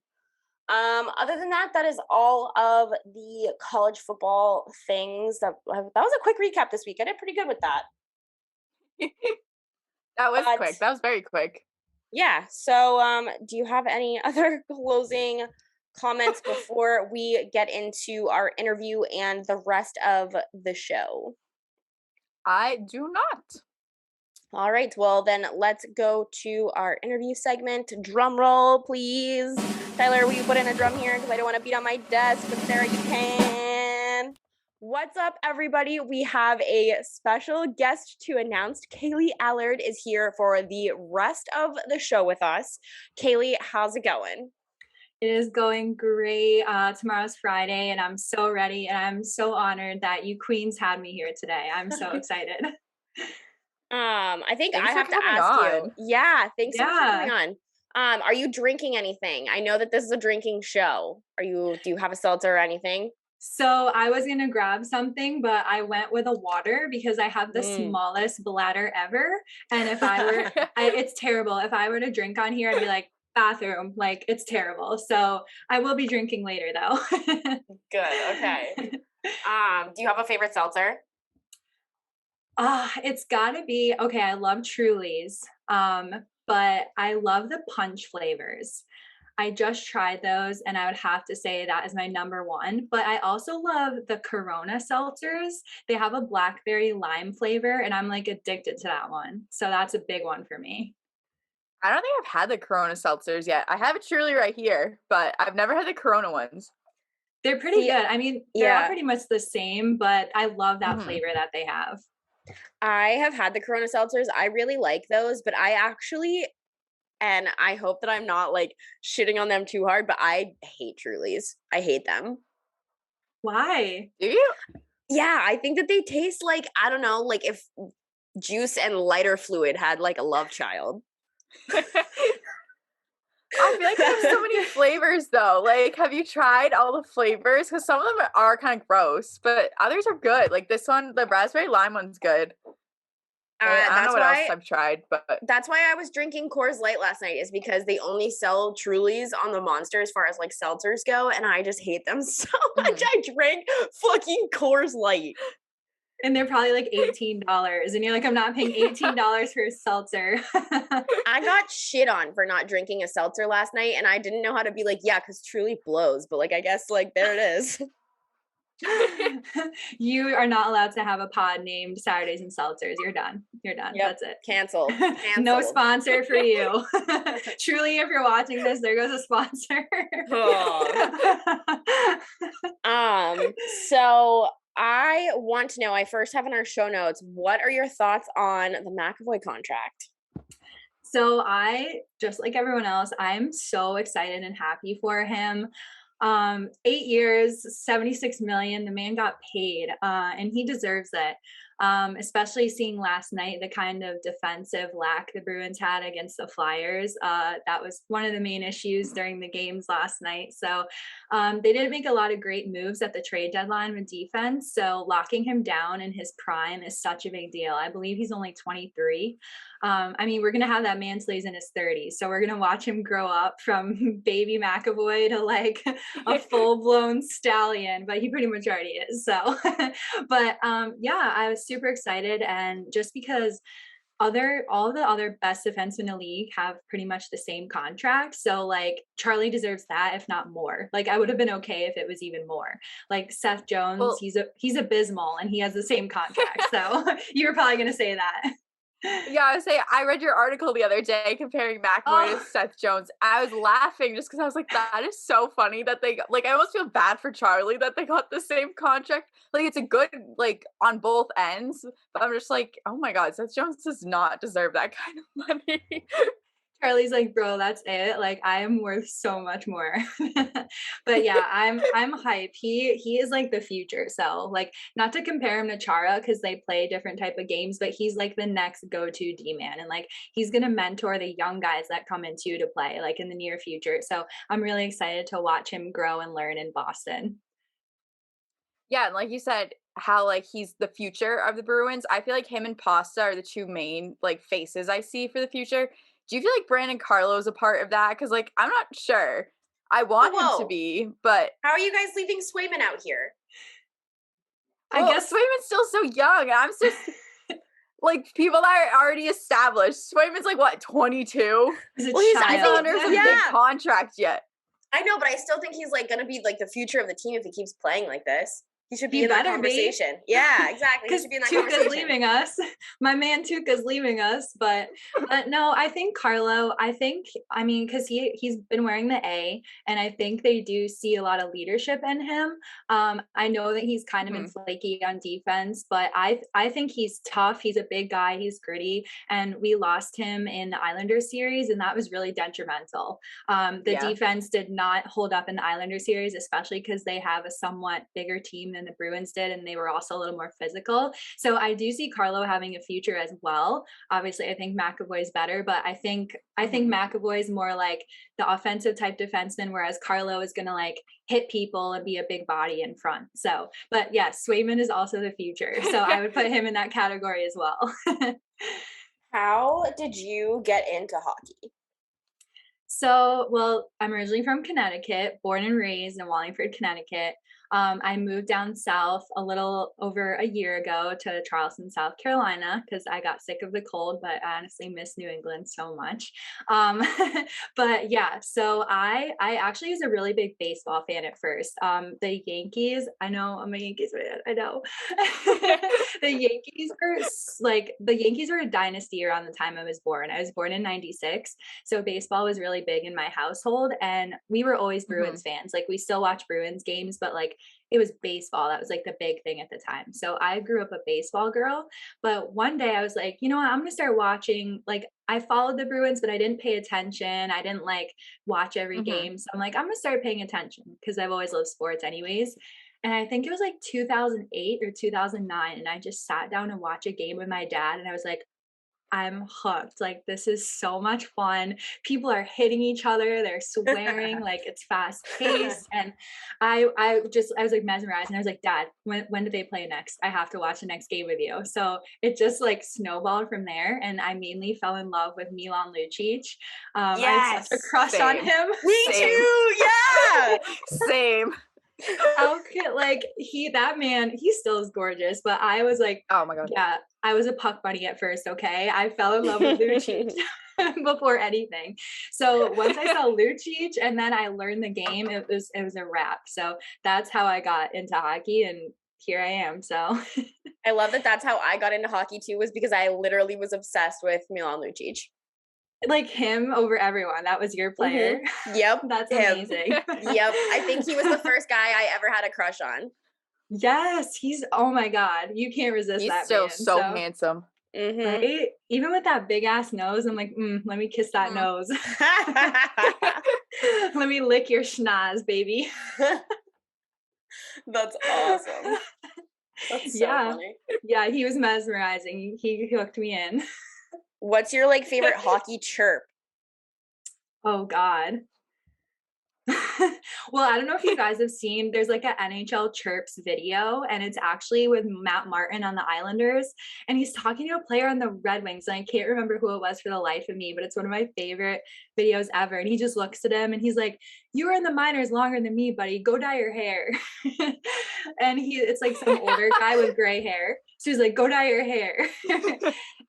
Other than that, that is all of the college football things. That was a quick recap this week. I did pretty good with that. That was But quick. That was very quick. yeah, so do you have any other closing comments before we get into our interview and the rest of the show? I do not. All right, well then let's go to our interview segment. Drum roll, please. Tyler, will you put in a drum here because I don't want to beat on my desk, but Sarah, you can. What's up, everybody? We have a special guest to announce. Caylee Allard is here for the rest of the show with us. Caylee, how's it going? It is going great. Tomorrow's Friday, and I'm so ready, and I'm so honored that you queens had me here today. I'm so excited. I think Thanks I for have to coming ask you. on. Yeah, thanks so much for coming Yeah. on. Are you drinking anything? I know that this is a drinking show. Do you have a seltzer or anything? So I was gonna grab something, but I went with a water because I have the Mm. smallest bladder ever. And if I were, it's terrible. If I were to drink on here, I'd be like, bathroom, like it's terrible. So I will be drinking later though. Good. Okay. Do you have a favorite seltzer? It's gotta be okay. I love Trulies, but I love the punch flavors. I just tried those, and I would have to say that is my number one. But I also love the Corona seltzers. They have a blackberry lime flavor, and I'm like addicted to that one. So that's a big one for me. I don't think I've had the Corona seltzers yet. I have it truly right here, but I've never had the Corona ones. They're pretty See, good. I mean, they're all yeah. pretty much the same, but I love that Mhm. flavor that they have. I have had the Corona seltzers. I really like those, but I actually, and I hope that I'm not like shitting on them too hard, but I hate Trulies. I hate them. Why? Do you? Yeah, I think that they taste like, I don't know, like if juice and lighter fluid had like a love child. I feel like they have so many flavors though. Like, have you tried all the flavors? Because some of them are kind of gross, but others are good. Like this one, the raspberry lime one's good. I don't know That's what else why I've tried, but that's why I was drinking Coors Light last night, is because they only sell Trulies on the Monster as far as like seltzers go, and I just hate them so much. Mhm. I drank fucking Coors Light. And they're probably like $18. And you're like, I'm not paying $18 for a seltzer. I got shit on for not drinking a seltzer last night, and I didn't know how to be like, yeah, because Truly blows, but like I guess like there it is. You are not allowed to have a pod named Saturdays and Seltzers. You're done. You're done. Yep. That's it. Canceled. No Canceled. sponsor for you. Truly, if you're watching this, there goes a sponsor. So I want to know, I first have in our show notes, what are your thoughts on the McAvoy contract? So I, just like everyone else, I'm so excited and happy for him. 8 years, 76 million. The man got paid, and he deserves it. Especially seeing last night the kind of defensive lack the Bruins had against the Flyers. That was one of the main issues during the games last night. So they didn't make a lot of great moves at the trade deadline with defense. So locking him down in his prime is such a big deal. I believe he's only 23. I mean, we're going to have that man till he's in his 30s. So we're going to watch him grow up from baby McAvoy to like a full blown stallion, but he pretty much already is. So, but yeah, I was super excited. And just because all the other best defensemen in the league have pretty much the same contract. So like Charlie deserves that, if not more. Like I would have been okay if it was even more. Like Seth Jones, well, he's abysmal and he has the same contract. So you were probably gonna say that. yeah, I would say I read your article the other day comparing McAvoy to Seth Jones. I was laughing just because I was like, that is so funny that they got, like, I almost feel bad for Charlie that they got the same contract. Like, it's a good, like, on both ends, but I'm just like, oh my God, Seth Jones does not deserve that kind of money. Charlie's like, bro, that's it. Like, I am worth so much more. But yeah, I'm hype. He is like the future. So like, not to compare him to Chara because they play different type of games, but he's like the next go-to D-man, and like he's gonna mentor the young guys that come into to play like in the near future. So I'm really excited to watch him grow and learn in Boston. Yeah, and like you said, how like he's the future of the Bruins. I feel like him and Pasta are the two main like faces I see for the future. Do you feel like Brandon Carlo is a part of that? Because like I'm not sure. I want him to Whoa. be, but How are you guys leaving Swayman out here? I guess Swayman's still so young. I'm just like people that are already established. Swayman's like what, 22? he's a Well, he's- I He's think- not child. under some yeah. big contract yet. I know, but I still think he's like gonna be like the future of the team if he keeps playing like this. He should be He in that better be. conversation. Yeah, exactly. He Because should be in that Tuca's conversation. leaving us. My man Tuca's leaving us. But no, I think Carlo, because he's been wearing the A, and I think they do see a lot of leadership in him. I know that he's kind of flaky on defense, but I think he's tough. He's a big guy. He's gritty. And we lost him in the Islanders series, and that was really detrimental. The defense did not hold up in the Islanders series, especially because they have a somewhat bigger team than the Bruins did, and they were also a little more physical. So I do see Carlo having a future as well. Obviously, I think McAvoy's better, but I think McAvoy's more like the offensive type defenseman, whereas Carlo is going to like hit people and be a big body in front. So, but yes, Swayman is also the future. So I would put him in that category as well. How did you get into hockey? So, well, I'm originally from Connecticut, born and raised in Wallingford, Connecticut. I moved down south a little over a year ago to Charleston, South Carolina, because I got sick of the cold, but I honestly miss New England so much. But yeah, so I actually was a really big baseball fan at first. The Yankees, I know I'm a Yankees fan, I know. The Yankees were a dynasty around the time I was born. I was born in 96. So baseball was really big in my household, and we were always Bruins fans. Like, we still watch Bruins games, but like, it was baseball. That was like the big thing at the time. So I grew up a baseball girl, but one day I was like, you know what, I'm going to start watching. Like, I followed the Bruins, but I didn't pay attention. I didn't like watch every game. So I'm like, I'm going to start paying attention, because I've always loved sports anyways. And I think it was like 2008 or 2009. And I just sat down and watched a game with my dad. And I was like, I'm hooked. Like, this is so much fun. People are hitting each other. They're swearing. Like, it's fast paced. And I was like mesmerized. And I was like, Dad, when do they play next? I have to watch the next game with you. So it just like snowballed from there. And I mainly fell in love with Milan Lucic. I had such a crush on him. Me too. Yeah. Same. Like, that man, he still is gorgeous, but I was like, oh my God. Yeah, I was a puck bunny at first. Okay. I fell in love with Lucic before anything. So once I saw Lucic and then I learned the game, it was a wrap. So that's how I got into hockey, and here I am. So I love that. That's how I got into hockey too, was because I literally was obsessed with Milan Lucic. Like, him over everyone. That was your player. Yep. That's amazing. Yep. I think he was the first guy I ever had a crush on. Yes, oh my God, you can't resist that. He's still man, so handsome. Right? Even with that big ass nose, I'm like, let me kiss that nose. Let me lick your schnoz, baby. That's awesome. That's so funny. Yeah, he was mesmerizing. He hooked me in. What's your like favorite hockey chirp? Oh God. Well, I don't know if you guys have seen, there's like an NHL chirps video, and it's actually with Matt Martin on the Islanders, and he's talking to a player on the Red Wings, and I can't remember who it was for the life of me, but it's one of my favorite videos ever. And he just looks at him and he's like, you were in the minors longer than me, buddy, go dye your hair. And it's like some older guy with gray hair, so he's like, go dye your hair.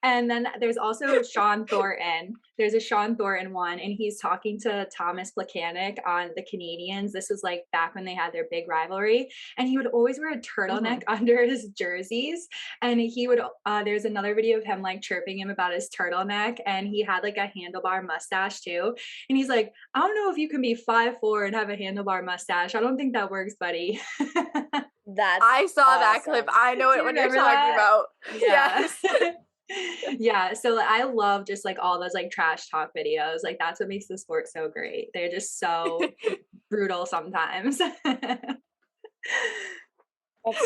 And then there's also Sean Thornton. There's a Sean Thornton one, and he's talking to Thomas Plekanec on the Canadiens. This was like back when they had their big rivalry, and he would always wear a turtleneck under his jerseys. And he would, there's another video of him like chirping him about his turtleneck, and he had like a handlebar mustache too. And he's like, I don't know if you can be 5'4" and have a handlebar mustache. I don't think that works, buddy. I saw that clip. I know it when you're talking about. Yeah. Yes. Yeah, so I love just like all those like trash talk videos. Like, that's what makes the sport so great. They're just so brutal sometimes. That's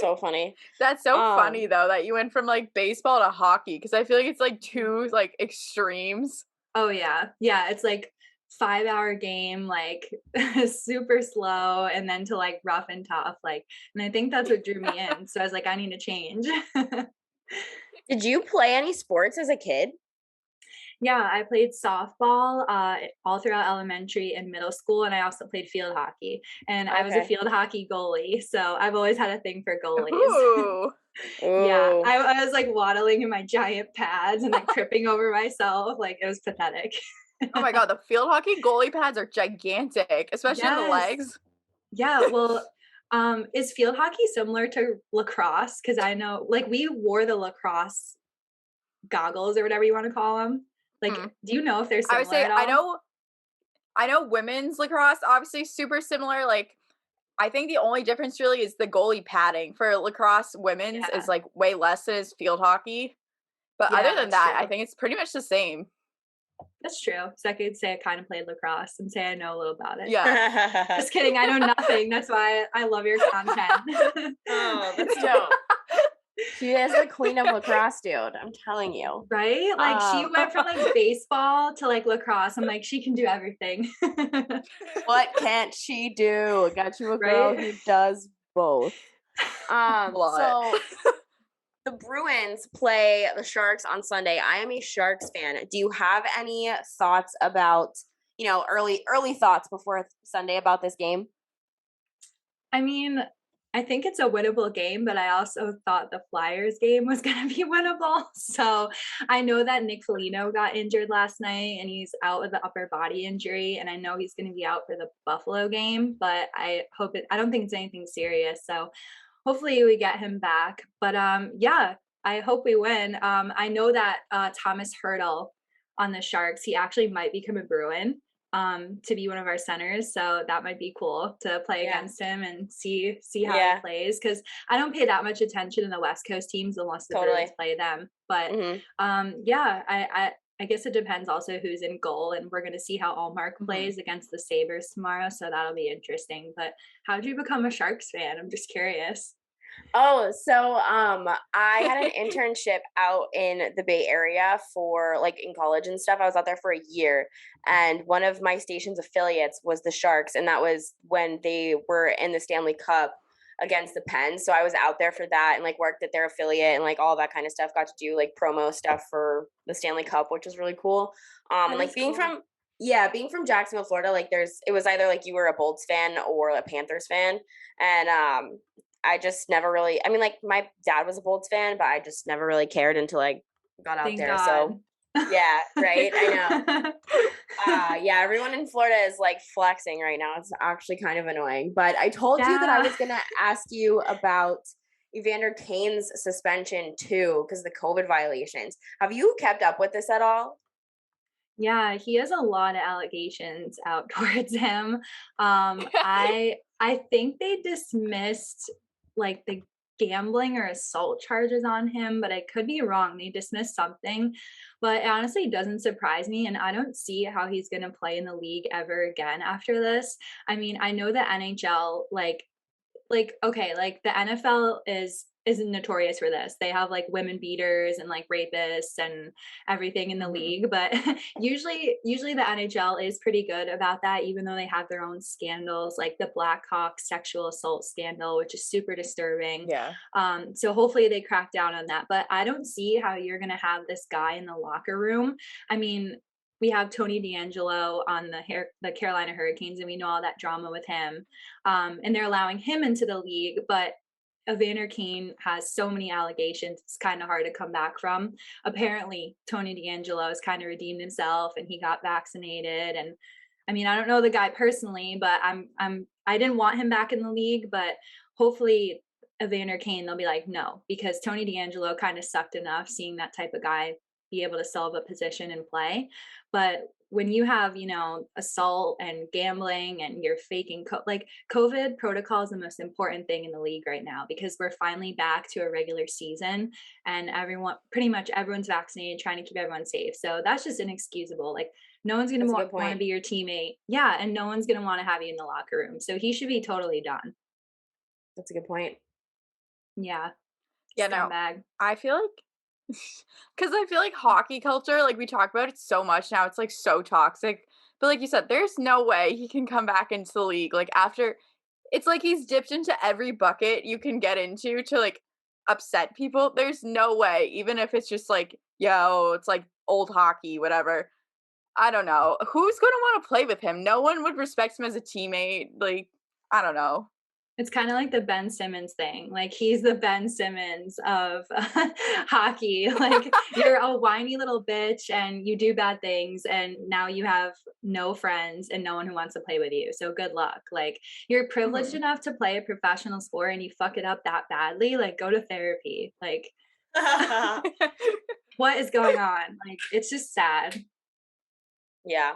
so funny. That's so funny though, that you went from like baseball to hockey, because I feel like it's like two like extremes. Oh yeah, it's like 5-hour game, like super slow, and then to like rough and tough, like, and I think that's what drew me in. So I was like, I need to change. Did you play any sports as a kid? Yeah, I played softball all throughout elementary and middle school, and I also played field hockey. And I was a field hockey goalie, so I've always had a thing for goalies. Ooh. Yeah, I was like waddling in my giant pads and like tripping over myself. Like, it was pathetic. Oh my God, the field hockey goalie pads are gigantic, especially in the legs. Yeah, well, Is field hockey similar to lacrosse? Because I know, like, we wore the lacrosse goggles or whatever you want to call them. Like, Hmm. do you know if they're I would similar say at all? I know women's lacrosse obviously super similar. Like I think the only difference really is the goalie padding for lacrosse women's is Yeah, like way less than is field hockey. But other yeah, than that's that, I true. think it's pretty much the same. That's true. So I could say I kind of played lacrosse and say I know a little about it. Yeah. Just kidding. I know nothing. That's why I love your content. Oh, that's dope. She is the queen of lacrosse, dude. I'm telling you. Right? Like she Um, went from like baseball to like lacrosse. I'm like, she can do everything. what can't she do? Got you a girl Right? who does both. A lot. So the Bruins play the Sharks on Sunday. I am a Sharks fan. Do you have any thoughts about, early thoughts before Sunday about this game? I mean, I think it's a winnable game, but I also thought the Flyers game was going to be winnable. So I know that Nick Foligno got injured last night and he's out with the upper body injury. And I know he's going to be out for the Buffalo game, but I don't think it's anything serious. So hopefully we get him back. But yeah, I hope we win. I know that Thomas Hurdle on the Sharks, he actually might become a Bruin to be one of our centers, so that might be cool to play Yeah. against him and see how Yeah. he plays, because I don't pay that much attention in the West Coast teams unless the Totally. Bruins play them. But Mhm. yeah, I guess it depends also who's in goal, and we're going to see how Allmark plays against the Sabres tomorrow, so that'll be interesting. But how did you become a Sharks fan? I'm just curious. Oh, so I had an internship out in the Bay Area for like in college and stuff. I was out there for a year, and one of my station's affiliates was the Sharks, and that was when they were in the Stanley Cup against the Pens. So I was out there for that and like worked at their affiliate and like all that kind of stuff. Got to do like promo stuff for the Stanley Cup, which was really cool. That And like is cool. being from Jacksonville, Florida, like it was either like you were a Bolts fan or a Panthers fan. And I just never really, I mean, like my dad was a Bolts fan, but I just never really cared until I got out Thank there. God. So yeah, right. I know. Yeah, everyone in Florida is like flexing right now. It's actually kind of annoying. But I told you that I Yeah. was gonna ask you about Evander Kane's suspension too, because the COVID violations. Have you kept up with this at all? Yeah, he has a lot of allegations out towards him. I think they dismissed like the gambling or assault charges on him, but I could be wrong. They dismissed something, but it honestly doesn't surprise me, and I don't see how he's going to play in the league ever again after this. I mean, I know the NHL like okay, like the NFL is notorious for this. They have like women beaters and like rapists and everything in the Mhm. league, but usually the NHL is pretty good about that, even though they have their own scandals, like the Blackhawks sexual assault scandal, which is super disturbing. Yeah. So hopefully they crack down on that. But I don't see how you're gonna have this guy in the locker room. I mean, we have Tony D'Angelo on the Carolina Hurricanes, and we know all that drama with him. And they're allowing him into the league, but Evander Kane has so many allegations, it's kind of hard to come back from. Apparently, Tony D'Angelo has kind of redeemed himself and he got vaccinated. And I mean, I don't know the guy personally, but I didn't want him back in the league, but hopefully Evander Kane, they'll be like, no, because Tony D'Angelo kind of sucked enough seeing that type of guy be able to solve a position and play. But when you have, assault and gambling and you're faking like COVID protocol is the most important thing in the league right now, because we're finally back to a regular season and pretty much everyone's vaccinated, trying to keep everyone safe. So that's just inexcusable. Like no one's going to That's a good want to point. be your teammate. Yeah. And no one's going to want to have you in the locker room. So he should be totally done. That's a good point. Yeah. Yeah, no. Scumbag. I feel like because I feel like hockey culture, like we talk about it so much now, it's like so toxic. But like you said, there's no way he can come back into the league. Like after it's like he's dipped into every bucket you can get into to like upset people. There's no way, even if it's just like, yo, it's like old hockey, whatever. I don't know. Who's gonna want to play with him? No one would respect him as a teammate. Like, I don't know. It's kind of like the Ben Simmons thing. Like he's the Ben Simmons of hockey. Like you're a whiny little bitch and you do bad things and now you have no friends and no one who wants to play with you. So good luck. Like you're privileged enough to play a professional sport and you fuck it up that badly, like go to therapy. Like what is going on? Like it's just sad. Yeah.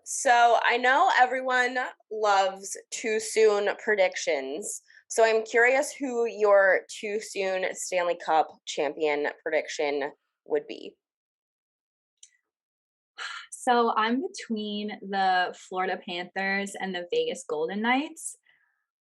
So I know everyone loves too soon predictions. So I'm curious who your too soon Stanley Cup champion prediction would be. So I'm between the Florida Panthers and the Vegas Golden Knights.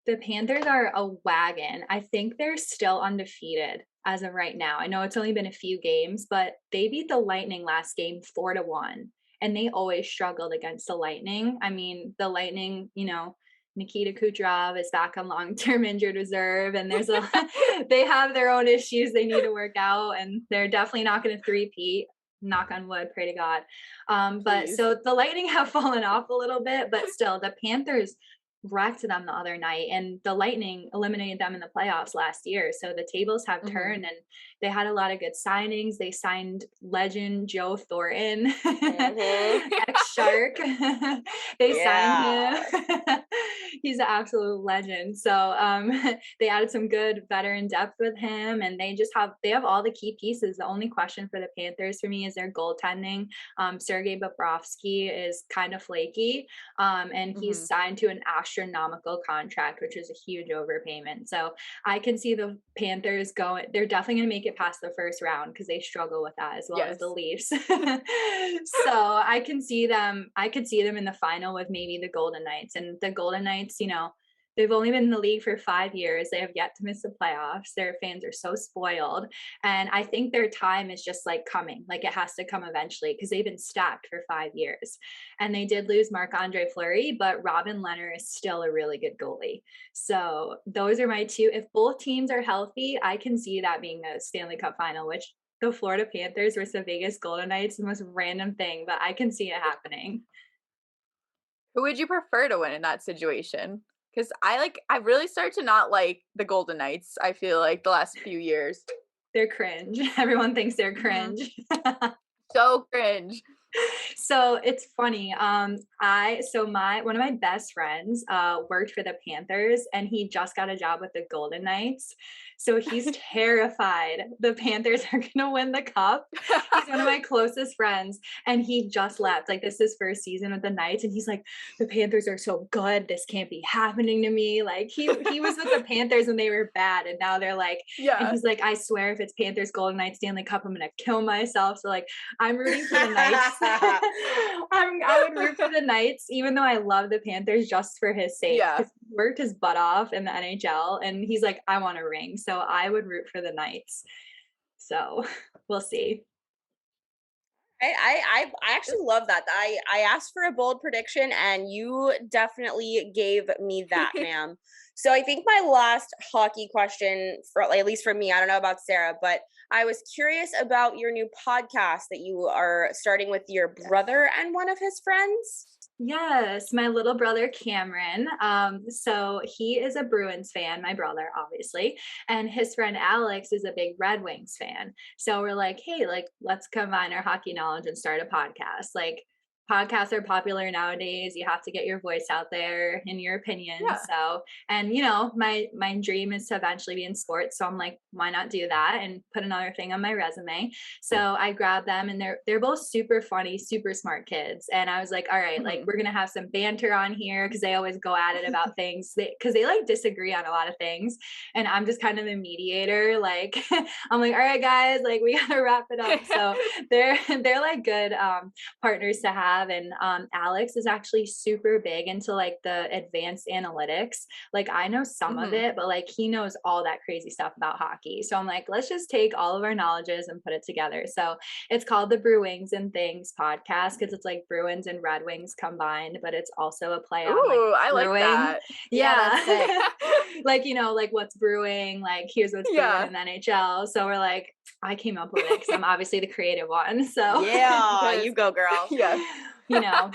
The Panthers are a wagon. I think they're still undefeated as of right now. I know it's only been a few games, but they beat the Lightning last game 4-1. And they always struggled against the Lightning. I mean, the Lightning, Nikita Kucherov is back on long-term injured reserve, and they have their own issues they need to work out, and they're definitely not going to three-peat. Knock on wood, pray to God. But so the Lightning have fallen off a little bit, but still, the Panthers wrecked them the other night, and the Lightning eliminated them in the playoffs last year. So the tables have turned, and they had a lot of good signings. They signed legend Joe Thornton, ex-Shark. They signed him. He's an absolute legend. So they added some good veteran depth with him, and they have all the key pieces. The only question for the Panthers for me is their goaltending. Sergei Bobrovsky is kind of flaky, and he's signed to an astronomical contract, which is a huge overpayment. So I can see the Panthers going, they're definitely going to make it past the first round because they struggle with that as well as the Leafs. So I could see them in the final with maybe the Golden Knights. And the Golden Knights, they've only been in the league for 5 years. They have yet to miss the playoffs. Their fans are so spoiled. And I think their time is just like coming. Like it has to come eventually because they've been stacked for 5 years. And they did lose Marc-Andre Fleury, but Robin Lehner is still a really good goalie. So those are my two. If both teams are healthy, I can see that being a Stanley Cup final, which the Florida Panthers versus the Vegas Golden Knights is the most random thing, but I can see it happening. Who would you prefer to win in that situation? Because I really start to not like the Golden Knights, I feel like, the last few years. They're cringe. Everyone thinks they're cringe. So cringe. So it's funny. One of my best friends worked for the Panthers, and he just got a job with the Golden Knights. So he's terrified the Panthers are going to win the cup. He's one of my closest friends, and he just left. Like, this is his first season with the Knights, and he's like, the Panthers are so good. This can't be happening to me. Like, he was with the Panthers when they were bad, and now they're like, and he's like, I swear if it's Panthers Golden Knights Stanley Cup, I'm going to kill myself. So, like, I'm rooting for the Knights. I would root for the Knights, even though I love the Panthers just for his sake. He worked his butt off in the NHL, and he's like, I want a ring. So I would root for the Knights. So we'll see. I actually love that. I asked for a bold prediction, and you definitely gave me that, ma'am. So I think my last hockey question, at least for me, I don't know about Sarah, but I was curious about your new podcast that you are starting with your brother and one of his friends. Yes, my little brother Cameron. So he is a Bruins fan, my brother, obviously, and his friend Alex is a big Red Wings fan. So we're like, hey, like, let's combine our hockey knowledge and start a podcast. Like, podcasts are popular nowadays. You have to get your voice out there and your opinions. So, and my dream is to eventually be in sports. So I'm like, why not do that and put another thing on my resume? So I grabbed them, and they're both super funny, super smart kids. And I was like, all right, like, we're going to have some banter on here, because they always go at it about things because they like disagree on a lot of things. And I'm just kind of the mediator. Like, I'm like, all right, guys, like, we got to wrap it up. So they're like good partners to have. And Alex is actually super big into like the advanced analytics. Like, I know some of it, but like, he knows all that crazy stuff about hockey. So I'm like, let's just take all of our knowledges and put it together. So it's called the Brewings and Things podcast, because it's like Bruins and Red Wings combined, but it's also a play on like I brewing. Like that. Yeah. Like, like what's brewing, like here's what's brewing in the NHL. So we're like, I came up with it because I'm obviously the creative one. So yeah, you go, girl. you know,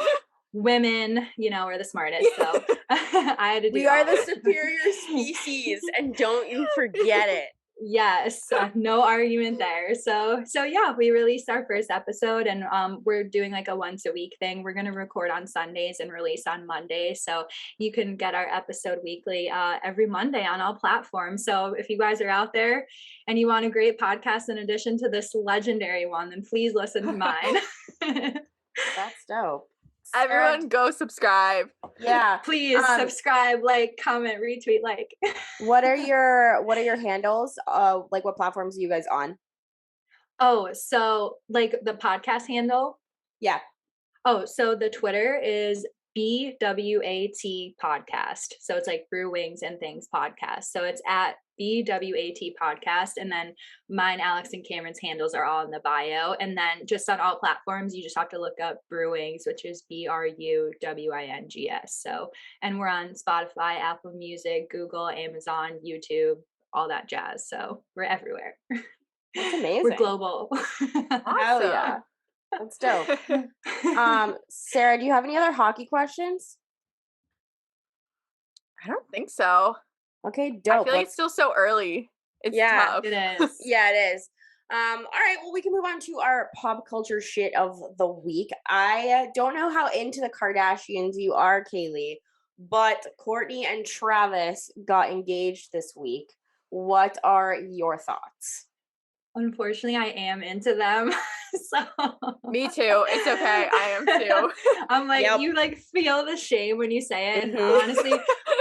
women, are the smartest. So I had to do We are all the of it. superior species, and don't you forget it. Yes, no argument there. So yeah, we released our first episode, and we're doing like a once a week thing. We're gonna record on Sundays and release on Mondays, so you can get our episode weekly every Monday on all platforms. So if you guys are out there and you want a great podcast in addition to this legendary one, then please listen to mine. That's dope. Everyone go subscribe. Yeah. Please subscribe, like, comment, retweet, like. What are your handles? Like, what platforms are you guys on? Oh, so like the podcast handle? Yeah. Oh, so the Twitter is BWAT podcast. So it's like Brew Wings and Things podcast. So it's at BWAT podcast. And then mine, Alex, and Cameron's handles are all in the bio. And then just on all platforms, you just have to look up Brew Wings, which is BRUWINGS. So, and we're on Spotify, Apple Music, Google, Amazon, YouTube, all that jazz. So we're everywhere. That's amazing. We're global. Hell yeah. That's dope. Sarah, do you have any other hockey questions? I don't think so. Okay, dope. I feel like it's still so early. It's tough. It is. Yeah, it is. All right, well, we can move on to our pop culture shit of the week. I don't know how into the Kardashians you are, Caylee, but Kourtney and Travis got engaged this week. What are your thoughts? Unfortunately, I am into them. So Me too. It's okay. I am too. I'm like, Yep. you like feel the shame when you say it. And Mhm. honestly,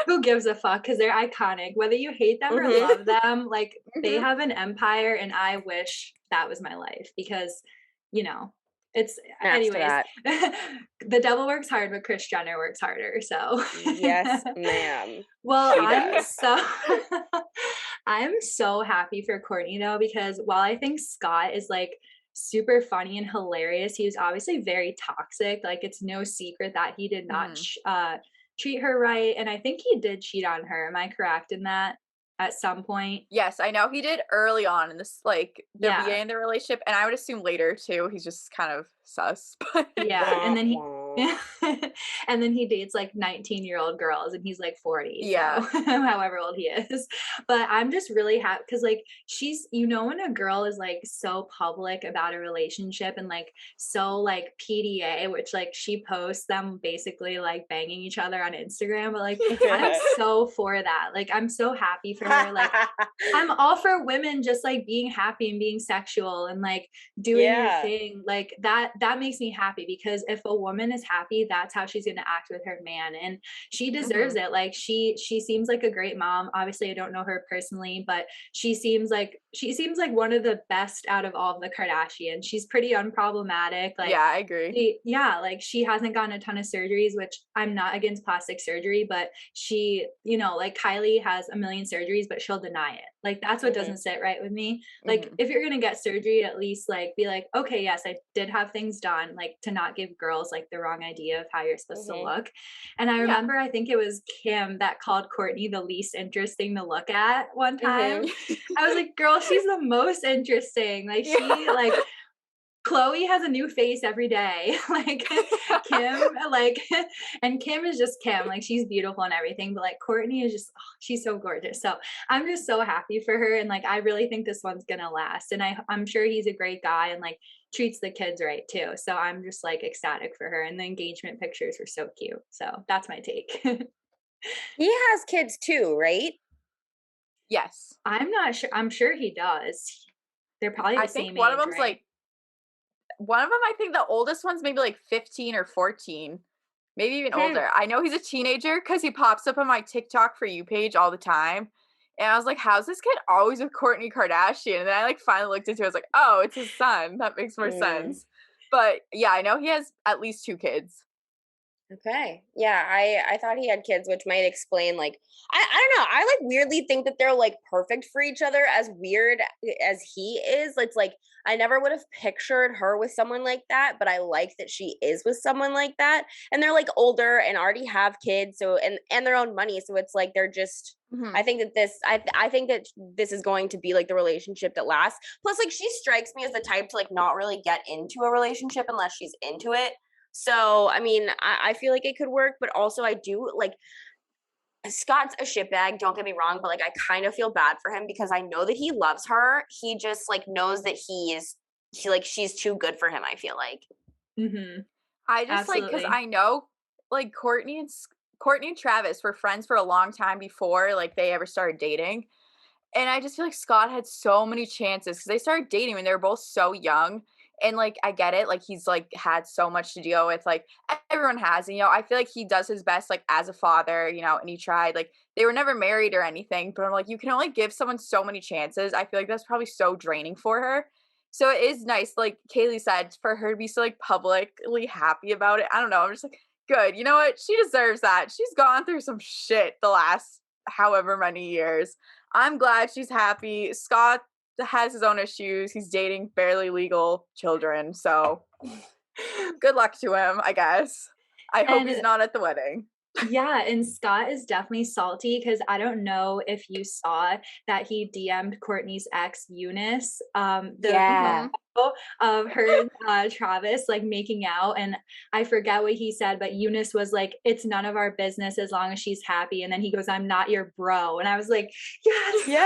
who gives a fuck? Because they're iconic. Whether you hate them or Mhm. love them, like they Mhm. have an empire, and I wish that was my life because, it's Match to anyways. The devil works hard, but Kris Jenner works harder. So Yes, ma'am. Well, She does. I'm so happy for Kourtney though, because while I think Scott is like super funny and hilarious, he was obviously very toxic. Like it's no secret that he did not treat her right, and I think he did cheat on her. Am I correct in that at some point? Yes, I know he did early on in this, like the Yeah. beginning of the relationship, and I would assume later too. He's just kind of sus. But Yeah, and then he Wah, and then he dates like 19-year-old girls, and he's like 40. Yeah. So however old he is. But I'm just really happy because like she's, when a girl is like so public about a relationship and like so like PDA, which like she posts them basically like banging each other on Instagram, but like I'm so for that. Like I'm so happy for her. Like I'm all for women just like being happy and being sexual and like doing Yeah. your thing. Like that makes me happy, because if a woman is happy, that's how she's going to act with her man, and she deserves it. Like she seems like a great mom. Obviously I don't know her personally, but she seems like one of the best out of all of the Kardashians. She's pretty unproblematic. Like yeah, I agree. like she hasn't gotten a ton of surgeries, which I'm not against plastic surgery, but she, like Kylie has a million surgeries, but she'll deny it. Like that's what doesn't sit right with me. Like if you're gonna get surgery, at least like be like, okay, yes, I did have things done, like to not give girls like the wrong idea of how you're supposed to look. And I remember, I think it was Kim that called Kourtney the least interesting to look at one time. I was like, girl, she's the most interesting. Like she like Chloe has a new face every day. Like Kim, like, and Kim is just Kim. Like she's beautiful and everything, but like Kourtney is just, she's so gorgeous. So I'm just so happy for her, and like I really think this one's gonna last. And I'm sure he's a great guy and like treats the kids right too. So I'm just like ecstatic for her. And the engagement pictures were so cute. So that's my take. He has kids too, right? Yes. I'm not sure. I'm sure he does. They're probably the I same think one age, of them's right? like one of them, I think the oldest one's maybe like 15 or 14, maybe even older. I know he's a teenager because he pops up on my TikTok For You page all the time. And I was like, how's this kid always with Kourtney Kardashian? And then I like finally looked into it. I was like, oh, it's his son. That makes more sense. But yeah, I know he has at least 2 kids. Okay. Yeah, I thought he had kids, which might explain like I don't know. I like weirdly think that they're like perfect for each other, as weird as he is. It's like I never would have pictured her with someone like that, but I like that she is with someone like that. And they're like older and already have kids, so and their own money, so it's like they're just I think that I think that this is going to be like the relationship that lasts. Plus like she strikes me as the type to like not really get into a relationship unless she's into it. So, I mean, I feel like it could work, but also I do like Scott's a shitbag, don't get me wrong, but like I kind of feel bad for him because I know that he loves her. He just like knows that she's too good for him, I feel like. Mm-hmm. I just like because Absolutely. I know like Courtney and Travis were friends for a long time before like they ever started dating. And I just feel like Scott had so many chances because they started dating when they were both so young. And like I get it, like he's like had so much to deal with, like everyone has. And, I feel like he does his best like as a father, and he tried. Like they were never married or anything, but I'm like, you can only give someone so many chances. I feel like that's probably so draining for her. So it is nice, like Caylee said, for her to be so like publicly happy about it. I don't know. I'm just like, good. You know what? She deserves that. She's gone through some shit the last however many years. I'm glad she's happy. Scott has his own issues. He's dating barely legal children. So good luck to him, I guess. I hope And he's not at the wedding. yeah, and Scott is definitely salty because I don't know if you saw that he DM'd Courtney's ex Eunice, the Yeah. video of her and Travis like making out, and I forget what he said, but Eunice was like, "It's none of our business as long as she's happy," and then he goes, "I'm not your bro," and I was like, "Yes, Yeah.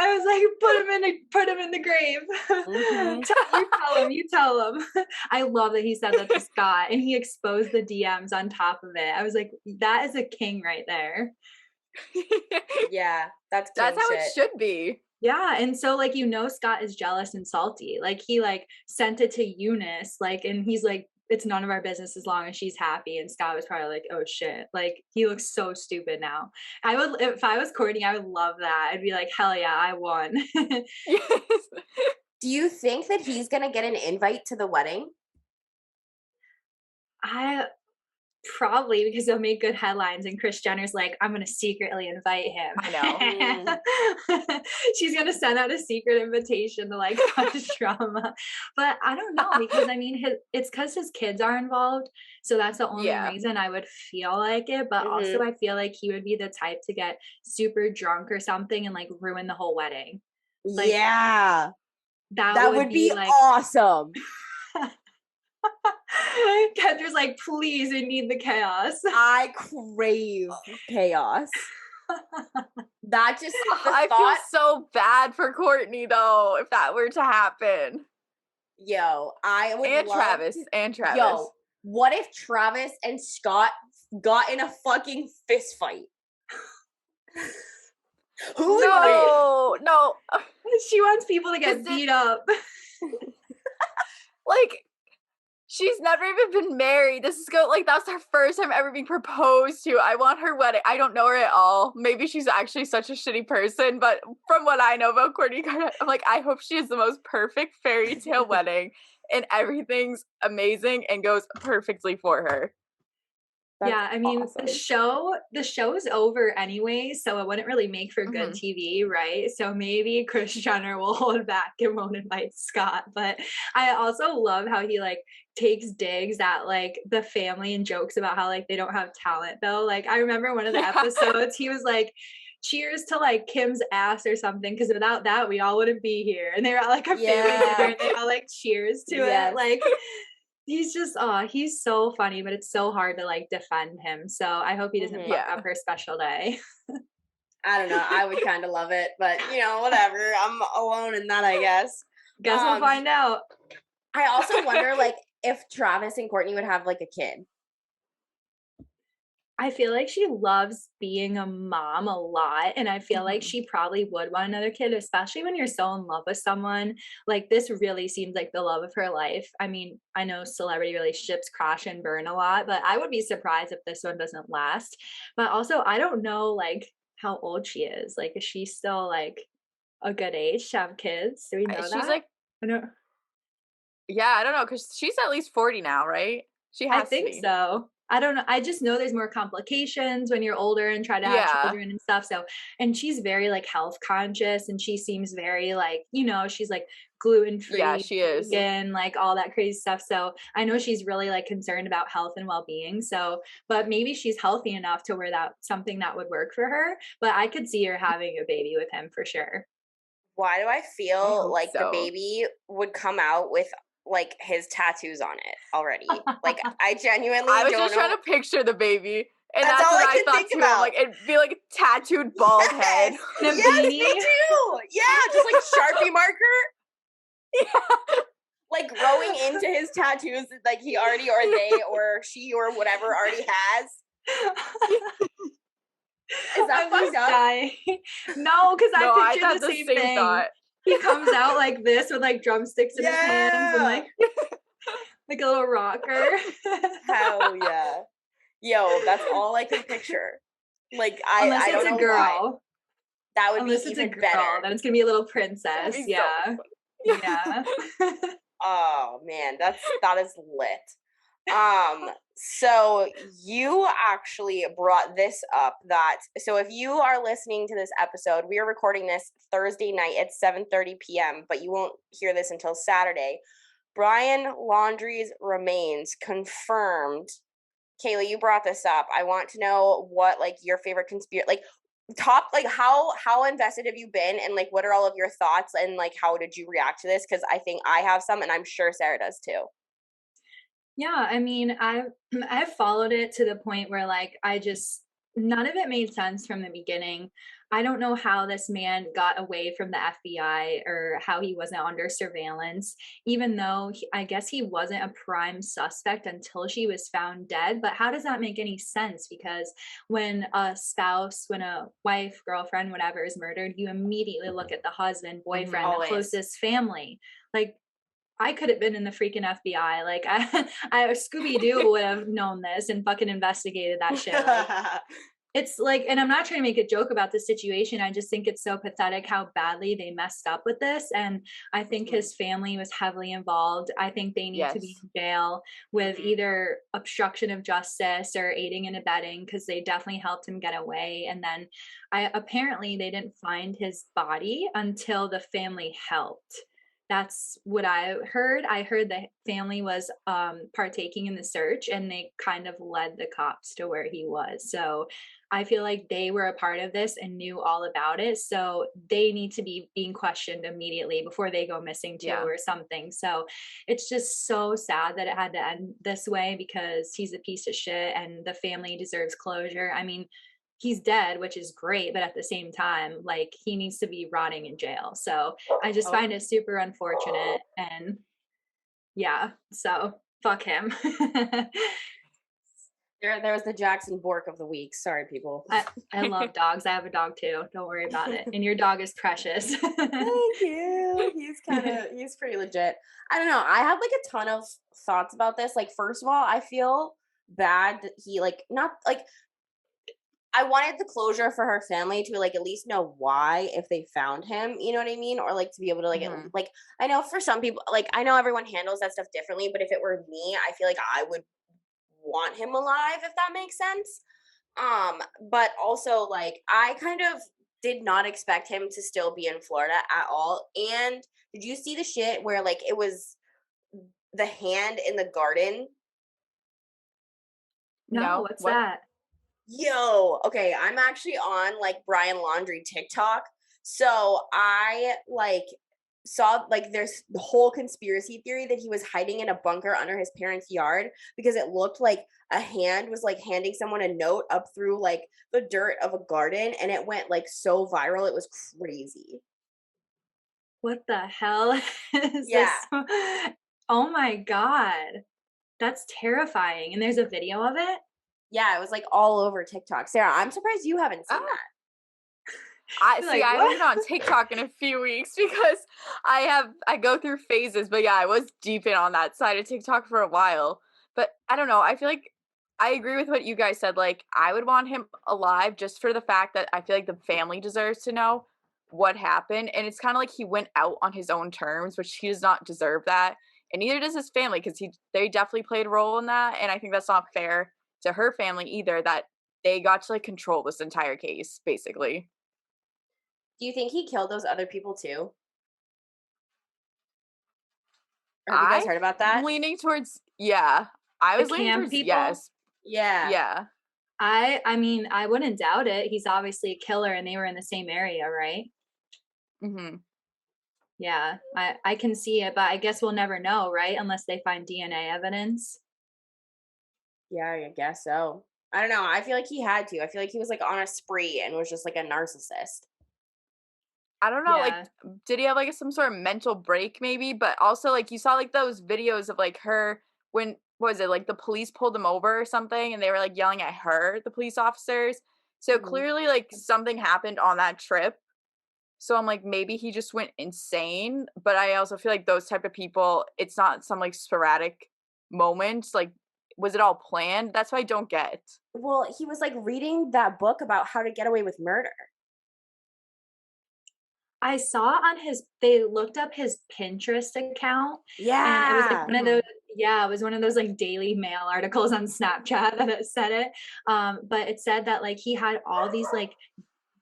I was like, put him in the grave. Mhm. You tell him. I love that he said that to Scott and he exposed the DMs on top of it. I was like, that is a king right there. Yeah, that's king That's how shit. it should be. Yeah, and so like Scott is jealous and salty. Like he like sent it to Eunice, like, and he's like, it's none of our business as long as she's happy. And Scott was probably like, oh shit, like he looks so stupid now. I would, if I was Courtney, I would love that. I'd be like, hell yeah, I won. Yes. Do you think that he's gonna get an invite to the wedding? I probably, because they'll make good headlines and Kris Jenner's like, I'm gonna secretly invite him. I know. She's gonna send out a secret invitation to like cause drama. But I don't know, because I mean it's because his kids are involved. So that's the only Yeah. reason I would feel like it. But also I feel like he would be the type to get super drunk or something and like ruin the whole wedding. Like, yeah. That would be like awesome. Kendra's like, please, I need the chaos. I crave chaos. That just I feel so bad for Courtney though, if that were to happen. Yo, I would And love Travis. Yo, what if Travis and Scott got in a fucking fist fight? Who would win? No. She wants people to get beat up. Like, she's never even been married. This is that's her first time ever being proposed to. I want her wedding. I don't know her at all. Maybe she's actually such a shitty person, but from what I know about Kourtney Kardashian, I'm like, I hope she has the most perfect fairy tale wedding and everything's amazing and goes perfectly for her. That's yeah, I mean, awesome. the show is over anyway, so it wouldn't really make for good TV, right? So maybe Kris Jenner will hold back and won't invite Scott. But I also love how he like takes digs at like the family and jokes about how like they don't have talent though. Like I remember one of the episodes, he was like, cheers to like Kim's ass or something, because without that we all wouldn't be here. And they were at like a family dinner and they all like cheers to it. Like he's just he's so funny, but it's so hard to like defend him. So I hope he doesn't fuck up her special day. I don't know. I would kind of love it, but whatever. I'm alone in that, I guess. Guess we'll find out. I also wonder like if Travis and Courtney would have like a kid. I feel like she loves being a mom a lot. And I feel like she probably would want another kid, especially when you're so in love with someone. Like this really seems like the love of her life. I mean, I know celebrity relationships crash and burn a lot, but I would be surprised if this one doesn't last. But also, I don't know like how old she is. Like, is she still like a good age to have kids? Do we know that? She's like, yeah, I don't know, because she's at least 40 now, right? She has I think so. I don't know. I just know there's more complications when you're older and try to have children and stuff. So, and she's very like health conscious and she seems very like, she's like gluten-free. Yeah, she is. And like all that crazy stuff. So I know she's really like concerned about health and well-being. So, but maybe she's healthy enough to where that's something that would work for her. But I could see her having a baby with him for sure. Why do I feel like the baby would come out with like his tattoos on it already. Like I genuinely I was don't just know. trying to picture the baby. And That's that's all what I I can thought think too. about. I'm like, it'd be like a tattooed bald head. And a Yes, beanie. me too. Yeah, just like Sharpie marker. Yeah. Like growing into his tattoos that like he already or they or she or whatever already has. Is that I'm fucked just up? dying. No, because No, I I pictured thought the the same same thing. thought. He comes out like this with like drumsticks in his hands and Yeah. like a little rocker. Hell yeah. Yo, that's all I can picture. Like Unless I don't it's a know girl. why. That would Unless be it's a even girl, better. then it's gonna be a little That'd princess. be so Yeah. funny. Yeah. Oh man, that is lit. So you actually brought this up that so if you are listening to this episode, we are recording this Thursday night at 7:30 p.m., but you won't hear this until Saturday. Brian Laundrie's remains confirmed. Caylee, you brought this up. I want to know what like your favorite conspiracy like top like how invested have you been and like what are all of your thoughts and like how did you react to this? Because I think I have some and I'm sure Sarah does too. Yeah, I mean, I've followed it to the point where like I just none of it made sense from the beginning. I don't know how this man got away from the FBI or how he wasn't under surveillance, even though I guess he wasn't a prime suspect until she was found dead. But how does that make any sense? Because when a spouse, when a wife, girlfriend, whatever is murdered, you immediately look at the husband, boyfriend, the Always. closest family. Like I could have been in the freaking FBI. Like I Scooby Doo would have known this and fucking investigated that shit. Like, it's like, and I'm not trying to make a joke about the situation. I just think it's so pathetic how badly they messed up with this. And I think his family was heavily involved. I think they need to be Yes. in jail with Mhm. either obstruction of justice or aiding and abetting because they definitely helped him get away. And then apparently they didn't find his body until the family helped. That's what I heard. I heard the family was partaking in the search and they kind of led the cops to where he was. So I feel like they were a part of this and knew all about it. So they need to be being questioned immediately before they go missing too Yeah. or something. So it's just so sad that it had to end this way because he's a piece of shit and the family deserves closure. I mean, he's dead, which is great, but at the same time, like he needs to be rotting in jail. So I just find it super unfortunate and yeah, so fuck him. There was the Jackson Bork of the week. Sorry, people. I love dogs. I have a dog too. Don't worry about it. And your dog is precious. Thank you. He's pretty legit. I don't know. I have like a ton of thoughts about this. Like, first of all, I feel bad that he like not like I wanted the closure for her family to like at least know why if they found him, you know what I mean? Or like to be able to like Mhm. like I know for some people like I know everyone handles that stuff differently, but if it were me, I feel like I would want him alive if that makes sense. But also like I kind of did not expect him to still be in Florida at all. And did you see the shit where like it was the hand in the garden? No, what's that? Yo, okay, I'm actually on like Brian Laundrie TikTok. So I like saw like there's the whole conspiracy theory that he was hiding in a bunker under his parents' yard because it looked like a hand was like handing someone a note up through like the dirt of a garden and it went like so viral. It was crazy. What the hell is Yeah. this? Oh my God. That's terrifying. And there's a video of it? Yeah, it was like all over TikTok. Sarah, I'm surprised you haven't seen Ah. that. I You're see. like, I haven't "What?" been on TikTok in a few weeks because I go through phases. But yeah, I was deep in on that side of TikTok for a while. But I don't know. I feel like I agree with what you guys said. Like I would want him alive just for the fact that I feel like the family deserves to know what happened. And it's kind of like he went out on his own terms, which he does not deserve that. And neither does his family because they definitely played a role in that. And I think that's not fair to her family either that they got to like control this entire case, basically. Do you think he killed those other people too? Or have you guys I'm heard about that? leaning towards yeah. I The was leaning camp towards people? yes. Yeah. Yeah. I mean, I wouldn't doubt it. He's obviously a killer and they were in the same area, right? Mm-hmm. Yeah, I can see it, but I guess we'll never know, right? Unless they find DNA evidence. Yeah, I guess so. I don't know. I feel like he had to. I feel like he was like on a spree and was just like a narcissist. I don't know, like, Yeah. did he have, like, some sort of mental break maybe? But also, like, you saw, like, those videos of, like, her when what was it, like, the police pulled him over or something, and they were, like, yelling at her, the police officers. So, Mhm. clearly, like, something happened on that trip. So, I'm like, maybe he just went insane, but I also feel like those type of people, it's not some, like, sporadic moments, like, was it all planned? That's what I don't get. Well, he was like reading that book about how to get away with murder. I saw on his they looked up his Pinterest account, and it was like Yeah. one of those, yeah, it was one of those like Daily Mail articles on Snapchat that it said it. But it said that like he had all these like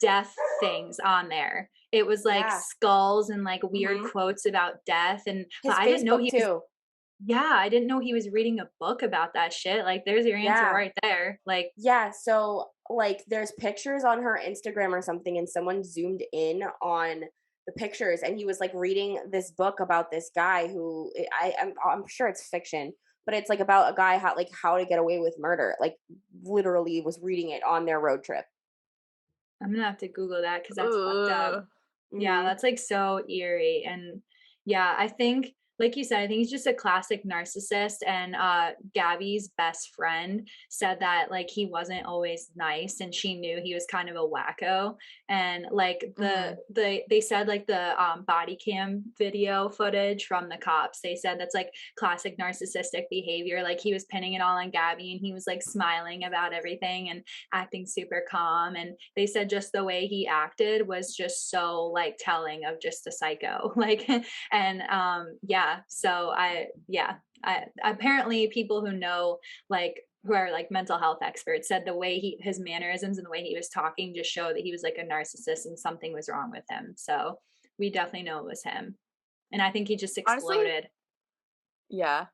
death things on there. It was like Yeah. skulls and like weird Mhm. quotes about death, and but His I didn't know Facebook he was, too. yeah, I didn't know he was reading a book about that shit. Like there's your answer Yeah. right there. Like, Yeah, so, like, there's pictures on her Instagram or something, and someone zoomed in on the pictures, and he was, like, reading this book about this guy who I'm sure it's fiction, but it's, like, about a guy how to get away with murder, like, literally was reading it on their road trip. I'm gonna have to Google that because that's fucked up. Ugh. Yeah, Mhm. that's, like, so eerie, and yeah, I think, like you said, I think he's just a classic narcissist, and, Gabby's best friend said that, like, he wasn't always nice, and she knew he was kind of a wacko, and, like, Mhm. they said, like, body cam video footage from the cops, they said that's, like, classic narcissistic behavior, like, he was pinning it all on Gabby, and he was, like, smiling about everything and acting super calm, and they said just the way he acted was just so like telling of just a psycho like, and yeah, so I apparently people who know, like, who are like mental health experts said the way his mannerisms and the way he was talking just showed that he was like a narcissist and something was wrong with him, so we definitely know it was him, and I think he just Honestly, exploded. yeah.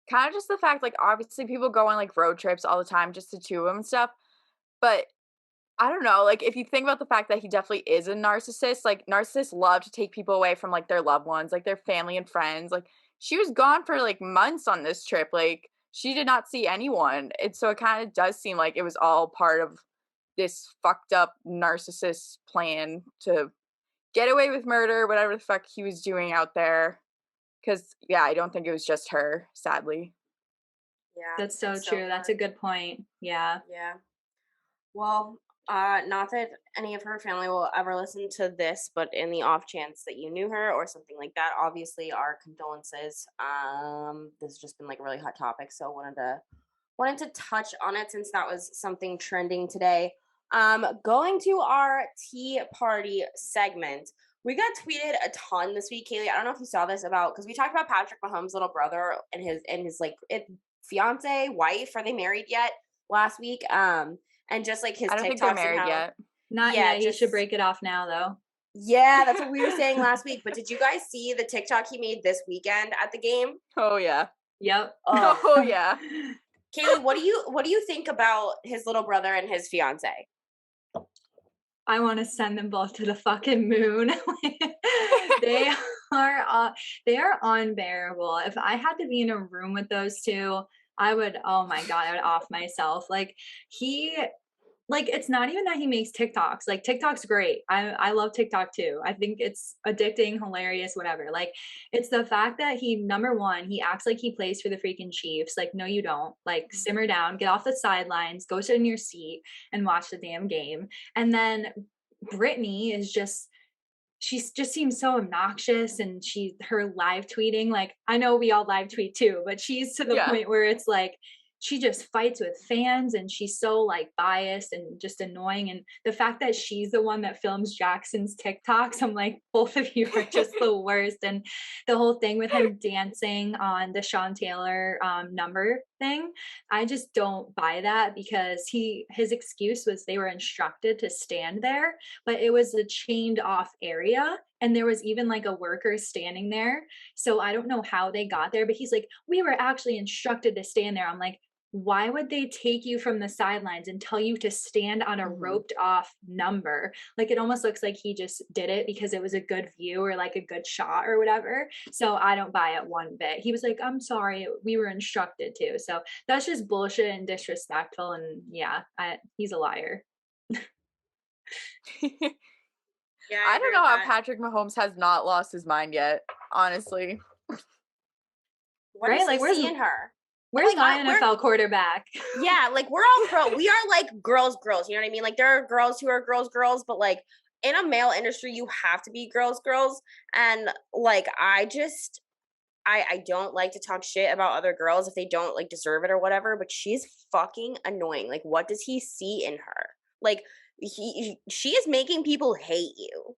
Kinda just the fact, like, obviously people go on, like, road trips all the time just to 'em and stuff, but I don't know, like, if you think about the fact that he definitely is a narcissist, like, narcissists love to take people away from, like, their loved ones, like, their family and friends, like, she was gone for, like, months on this trip, like, she did not see anyone, and so it kinda does seem like it was all part of this fucked up narcissist plan to get away with murder, whatever the fuck he was doing out there. Because yeah, I don't think it was just her, sadly. Yeah, That's so it's so true, that's a sad. good point, yeah. Yeah. Well, not that any of her family will ever listen to this, but in the off chance that you knew her or something like that, obviously our condolences. This has just been like a really hot topic, so wanted to touch on it since that was something trending today. Going to our tea party segment. We got tweeted a ton this week, Kaylee. I don't know if you saw this about because we talked about Patrick Mahomes' little brother and his like fiance, wife. Are they married yet? Last week. And just like his I don't think they're TikToks and married how, yet. Not yeah, yet, he should just break it off now though. yeah, that's what we were saying last week. But did you guys see the TikTok he made this weekend at the game? Oh, yeah. Yep. Oh, Oh, yeah. Kaylee, what do you think about his little brother and his fiance? I wanna send them both to the fucking moon. They are, they are unbearable. If I had to be in a room with those 2, I would, oh my god, I would off myself. Like, he, like, it's not even that he makes TikToks, like, TikTok's great. I love TikTok too. I think it's addicting, hilarious, whatever. Like, it's the fact that he, number 1, he acts like he plays for the freaking Chiefs. Like, no, you don't. Like, simmer down, get off the sidelines, go sit in your seat and watch the damn game. And then Brittany is just, she's just seems so obnoxious, and her live tweeting, like, I know we all live tweet too, but she's to the Yeah. point where it's like she just fights with fans, and she's so like biased and just annoying, and the fact that she's the one that films Jackson's TikToks, I'm like, both of you are just the worst. And the whole thing with him dancing on the Sean Taylor number thing, I just don't buy that, because his excuse was they were instructed to stand there, but it was a chained off area, and there was even like a worker standing there. So I don't know how they got there, but he's like, we were actually instructed to stand there. I'm like, why would they take you from the sidelines and tell you to stand on a roped off number? Like, it almost looks like he just did it because it was a good view or like a good shot or whatever. So I don't buy it one bit. He was like, I'm sorry, we were instructed to. So that's just bullshit and disrespectful. And yeah, he's a liar. Yeah, I don't agree know with how that. Patrick Mahomes has not lost his mind yet, honestly. What Right? does Like, he see in her? Where's Like, my we're- NFL quarterback? Yeah, like we're all we are like girls, you know what I mean? Like there are girls who are girls, but like in a male industry, you have to be girls. And like I don't like to talk shit about other girls if they don't like deserve it or whatever, but she's fucking annoying. Like, what does he see in her? Like she is making people hate you.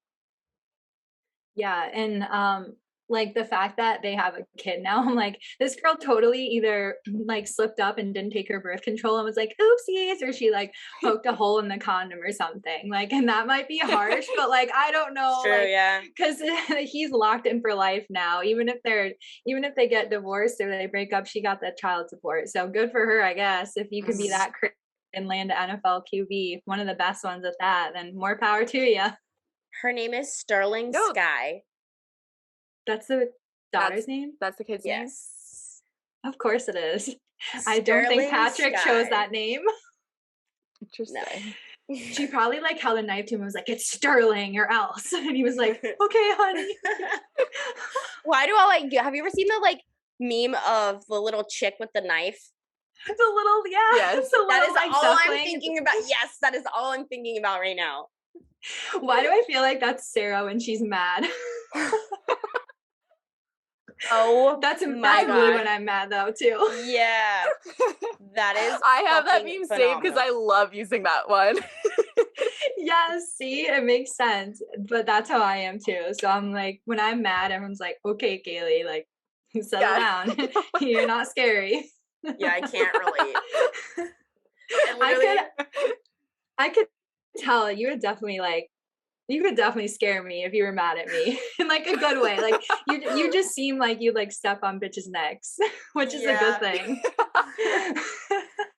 Yeah, and like the fact that they have a kid now, I'm like, this girl totally either like slipped up and didn't take her birth control and was like, oopsies, or she like poked a hole in the condom or something. Like, and that might be harsh, but like I don't know, True, like, yeah. because he's locked in for life now. Even if they get divorced or they break up, she got that child support. So good for her, I guess. If you could be that crazy and land an NFL QB, one of the best ones at that, then more power to you. Her name is Sterling No. Sky. That's the daughter's name? That's the kid's name? Yes. Of course it is. I don't think Sterling Patrick chose Sky. that name. Interesting. She probably like held a knife to him and was like, it's Sterling or else. And he was like, okay, honey. Why do I like, have you ever seen the like meme of the little chick with the knife? It's a little, yeah. Yes. It's a little, That is like, all duckling. I'm thinking about. Yes, that is all I'm thinking about right now. Why do I feel like that's Sarah when she's mad? Oh, That's my me God. when I'm mad though too. Yeah, that is. I have that fucking meme saved because I love using that one. Yes, see, it makes sense. But that's how I am too. So I'm like, when I'm mad, everyone's like, okay, Caylee, like, settle down. You're not scary. Yeah, I can't relate. I could tell you would definitely like, you could definitely scare me if you were mad at me in like a good way. Like you just seem like you like step on bitches' necks, which is a good thing.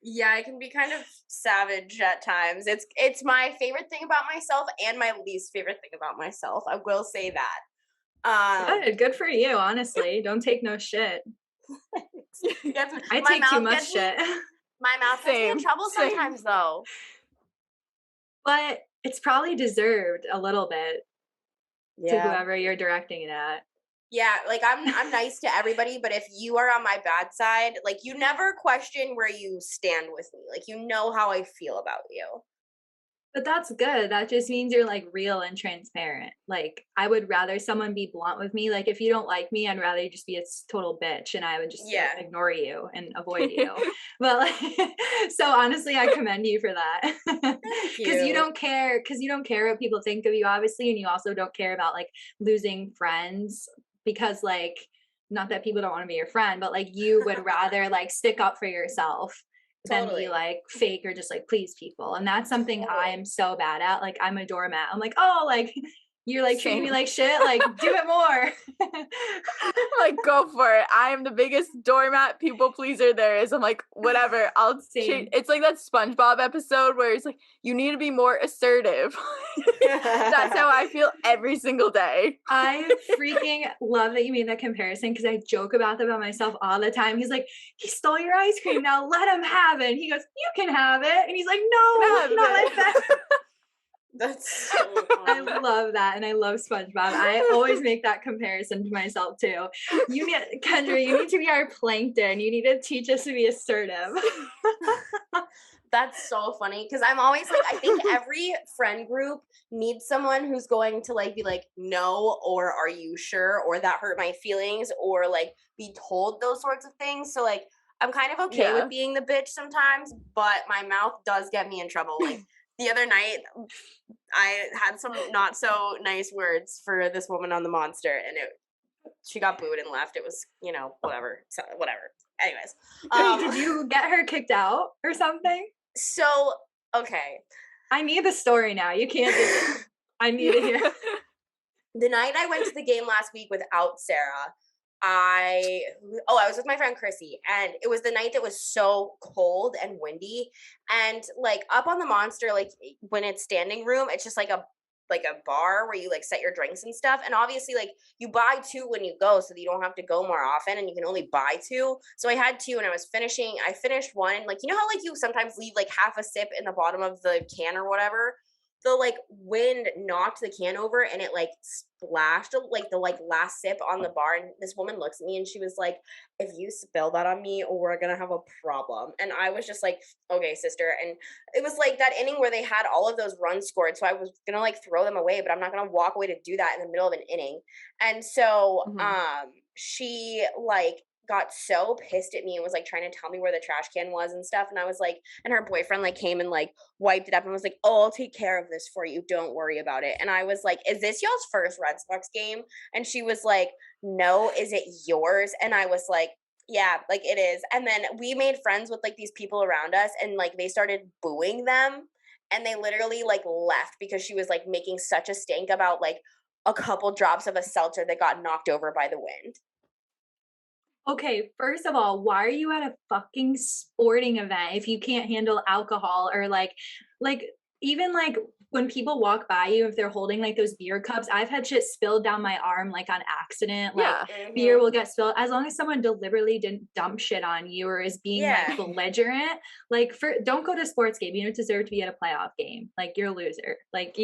Yeah, I can be kind of savage at times. It's my favorite thing about myself and my least favorite thing about myself. I will say that. Good for you, honestly. Don't take no shit. I take too much shit. My mouth gets me in trouble sometimes though. But it's probably deserved a little bit to whoever you're directing it at. Yeah, like I'm nice to everybody, but if you are on my bad side, like you never question where you stand with me. Like you know how I feel about you. But that's good. That just means you're like real and transparent. Like I would rather someone be blunt with me. Like if you don't like me, I'd rather you just be a total bitch and I would just like, ignore you and avoid you. But like, so honestly, I commend you for that. Because you don't care what people think of you, obviously, and you also don't care about like losing friends because like not that people don't want to be your friend, but like you would rather like stick up for yourself than be like fake or just like please people. And that's something I am so bad at. Like I'm a doormat. I'm like, oh, like you're like treating me like shit. Like do it more. Like go for it. I am the biggest doormat people pleaser there is. I'm like, whatever. I'll change. It's like that SpongeBob episode where it's like, you need to be more assertive. That's how I feel every single day. I freaking love that you made that comparison because I joke about that about myself all the time. He's like, he stole your ice cream. Now let him have it. And he goes, you can have it. And he's like, no, not like that. That's so funny. I love that. And I love SpongeBob. I always make that comparison to myself too. Kendra, you need to be our plankton. You need to teach us to be assertive. That's so funny because I'm always like, I think every friend group needs someone who's going to like be like, no, or are you sure? Or that hurt my feelings, or like be told those sorts of things. So like, I'm kind of okay with being the bitch sometimes, but my mouth does get me in trouble. Like the other night, I had some not so nice words for this woman on the Monster, and she got booed and left. It was, whatever. So, whatever. Anyways. Did you get her kicked out or something? So, okay. I need the story now. You can't do it. I need to hear. The night I went to the game last week without Sarah, I was with my friend Chrissy, and it was the night that was so cold and windy, and like up on the Monster, like when it's standing room, it's just like a bar where you like set your drinks and stuff, and obviously like you buy two when you go so that you don't have to go more often, and you can only buy two. So I had two, and I finished one, like, you know how like you sometimes leave like half a sip in the bottom of the can or whatever. The like wind knocked the can over, and it like splashed like the like last sip on the bar, and this woman looks at me and she was like, if you spill that on me, we're gonna have a problem. And I was just like, okay, sister. And it was like that inning where they had all of those runs scored, so I was gonna like throw them away, but I'm not gonna walk away to do that in the middle of an inning. And so she like got so pissed at me and was like trying to tell me where the trash can was and stuff. And I was like, and her boyfriend like came and like wiped it up and was like, oh, I'll take care of this for you, don't worry about it. And I was like, is this y'all's first Red Sox game? And she was like, no. Is it yours? And I was like, yeah, like it is. And then we made friends with like these people around us, and like they started booing them, and they literally like left because she was like making such a stink about like a couple drops of a seltzer that got knocked over by the wind. Okay, first of all, why are you at a fucking sporting event if you can't handle alcohol, or like even like when people walk by you, if they're holding like those beer cups, I've had shit spilled down my arm like on accident. Like beer will get spilled, as long as someone deliberately didn't dump shit on you or is being like belligerent. Like don't go to a sports game. You don't deserve to be at a playoff game. Like you're a loser. Like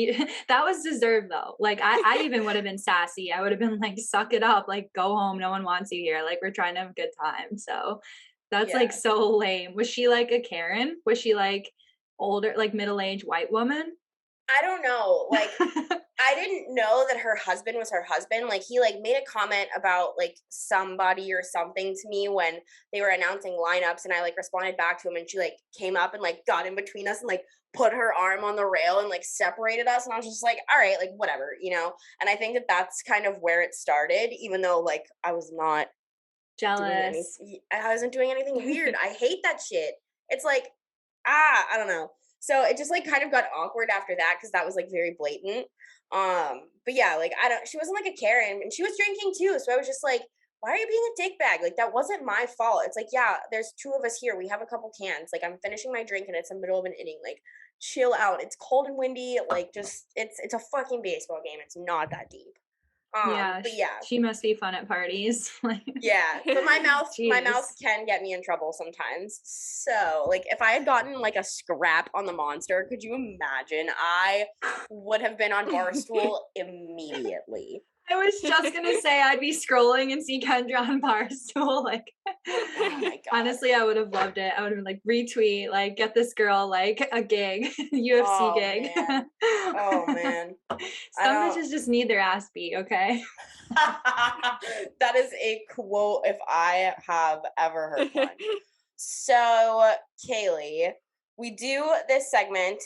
that was deserved though. Like I even would have been sassy. I would have been like, suck it up, like go home. No one wants you here. Like we're trying to have a good time. So that's like so lame. Was she like a Karen? Was she like older, like middle-aged white woman? I don't know. Like, I didn't know that her husband was her husband. Like, he like made a comment about like somebody or something to me when they were announcing lineups, and I like responded back to him, and she like came up and like got in between us and like put her arm on the rail and like separated us. And I was just like, all right, like whatever, you know? And I think that that's kind of where it started, even though like I was not jealous. I wasn't doing anything weird. I hate that shit. It's like, I don't know. So it just like kind of got awkward after that, because that was like very blatant. But yeah, like she wasn't like a Karen, and she was drinking too. So I was just like, why are you being a dick bag? Like that wasn't my fault. It's like, yeah, there's two of us here. We have a couple cans. Like I'm finishing my drink and it's the middle of an inning. Like chill out. It's cold and windy. Like just it's a fucking baseball game. It's not that deep. But yeah, she must be fun at parties. Yeah, but my mouth can get me in trouble sometimes. So, like, if I had gotten like a scrap on the Monster, could you imagine? I would have been on Barstool immediately. I was just gonna say I'd be scrolling and see Kendra on Barstool. Like, oh my God. Honestly, I would have loved it. I would have been like, retweet, like, get this girl like a gig, UFC gig. Man. Oh man, some bitches just need their ass beat. Okay, that is a quote if I have ever heard one. So, Caylee, we do this segment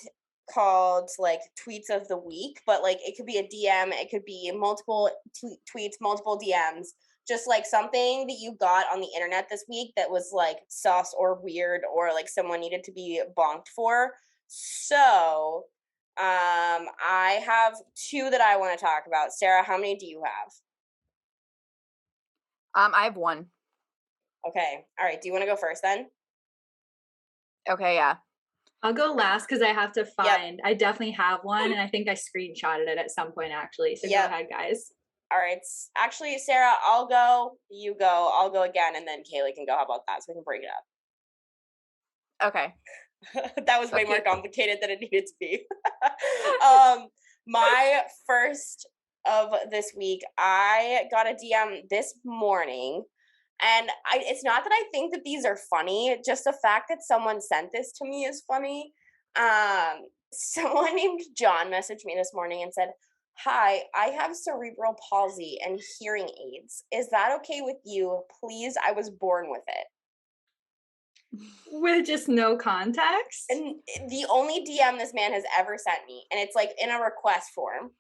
called like tweets of the week, but like it could be a DM, it could be multiple tweets, multiple DMs, just like something that you got on the internet this week that was like sus or weird, or like someone needed to be bonked for. So I have two that I want to talk about. Sarah, how many do you have? I have one. Okay, all right, do you want to go first then? Okay, yeah, I'll go last because I have to find. I definitely have one, and I think I screenshotted it at some point actually. So go ahead, guys. All right. Actually, Sarah, I'll go. You go. I'll go again, and then Caylee can go. How about that? So we can break it up. Okay. That was way more complicated than it needed to be. My first of this week, I got a DM this morning. And it's not that I think that these are funny, just the fact that someone sent this to me is funny. Someone named John messaged me this morning and said, "Hi, I have cerebral palsy and hearing aids. Is that okay with you? Please, I was born with it." With just no context? And the only DM this man has ever sent me, and it's like in a request form.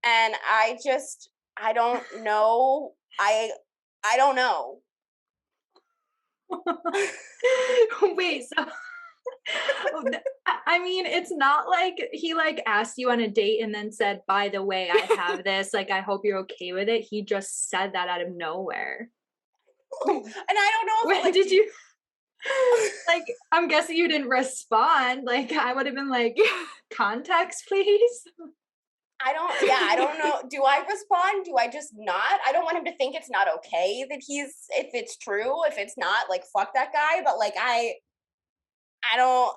And I don't know. I don't know. Wait, so I mean, it's not like he like asked you on a date and then said, by the way, I have this, like, I hope you're okay with it. He just said that out of nowhere. And I don't know if When like, did you like, I'm guessing you didn't respond. Like, I would have been like, context, please. I don't know. Do I respond? Do I just not? I don't want him to think it's not okay that if it's true, if it's not, like, fuck that guy. But like, I don't,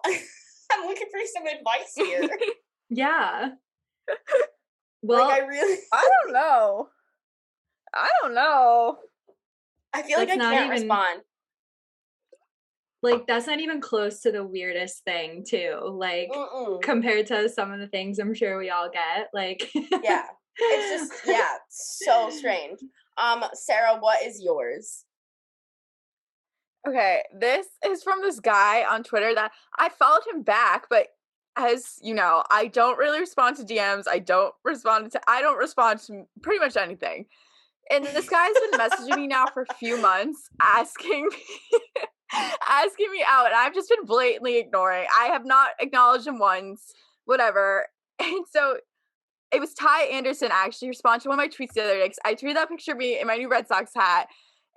I'm looking for some advice here. Yeah. Well, like, I really, I don't know. I feel like I can't respond. Like, that's not even close to the weirdest thing, too. Like, compared to some of the things I'm sure we all get. Like, yeah, it's just, yeah, so strange. Sarah, what is yours? Okay, this is from this guy on Twitter that I followed him back, but as you know, I don't really respond to DMs. I don't respond to pretty much anything. And this guy's been messaging me now for a few months, asking me out, and I've just been blatantly ignoring. I have not acknowledged him once, whatever. And so it was Ty Anderson actually responded to one of my tweets the other day, 'cause I tweeted that picture of me in my new Red Sox hat.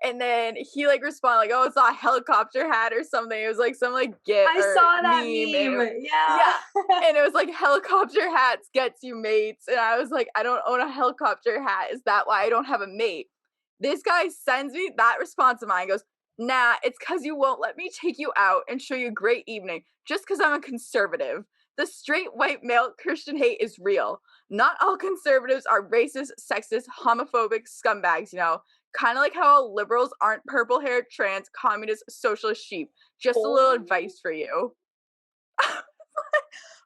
And then he like responded like, "Oh, it's a helicopter hat or something." It was like some like GIF. I saw that meme. Yeah. And it was like, helicopter hats gets you mates. And I was like, I don't own a helicopter hat. Is that why I don't have a mate? This guy sends me that response of mine and goes, "Nah, it's because you won't let me take you out and show you a great evening just because I'm a conservative. The straight white male Christian hate is real. Not all conservatives are racist, sexist, homophobic scumbags, you know? Kind of like how liberals aren't purple-haired, trans, communist, socialist sheep. Just a little advice for you."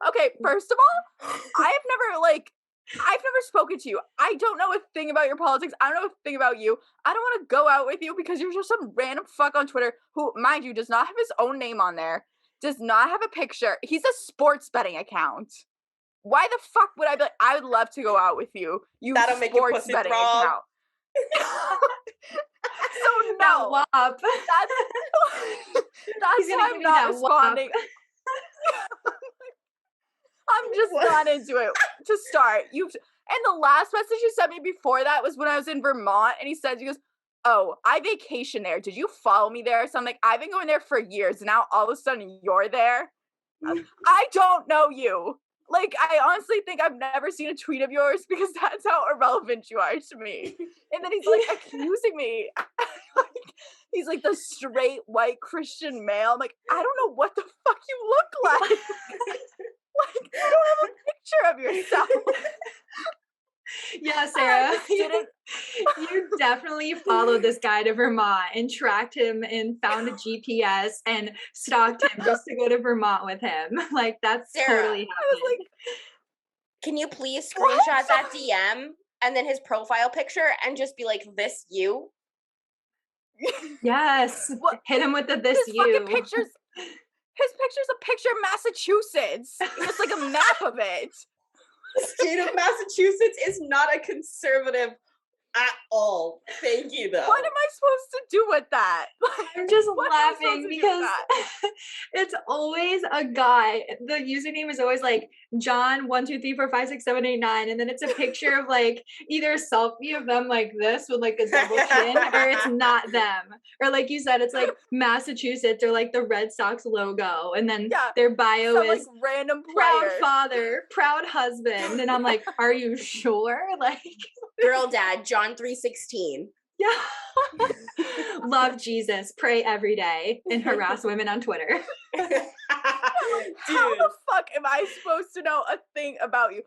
Okay, first of all, I've never spoken to you. I don't know a thing about your politics. I don't know a thing about you. I don't want to go out with you because you're just some random fuck on Twitter who, mind you, does not have his own name on there, does not have a picture. He's a sports betting account. Why the fuck would I be like, I would love to go out with you, you That'll make your sports pussy betting throb. account. So no, That's that's why I'm not responding. I'm just not into it to start. And the last message you sent me before that was when I was in Vermont, and he goes, "Oh, I vacation there. Did you follow me there?" So I'm like, I've been going there for years, and now all of a sudden you're there. I don't know you. Like, I honestly think I've never seen a tweet of yours because that's how irrelevant you are to me. And then he's like accusing me. He's like the straight white Christian male. I'm like, I don't know what the fuck you look like. Like, you don't have a picture of yourself. Yeah, Sarah, you definitely followed this guy to Vermont and tracked him and found a GPS and stalked him just to go to Vermont with him. Like, that's Sarah, totally happened. Like, can you please screenshot that DM and then his profile picture and just be like, "This you"? Yes. Hit him with this you. His picture's a picture of Massachusetts. Just like a map of it. The state of Massachusetts is not a conservative at all. Thank you, though. What am I supposed to do with that? I'm just laughing because it's always a guy. The username is always like John 1 2 3 4 5 6 7 8 9, and then it's a picture of like either a selfie of them like this with like a double chin, or it's not them. Or like you said, it's like Massachusetts or like the Red Sox logo, and then their bio is like random proud father, proud husband, and I'm like, are you sure? Like, girl dad, John 3:16. Yeah. Love Jesus, pray every day, and harass women on Twitter. How the fuck am I supposed to know a thing about you?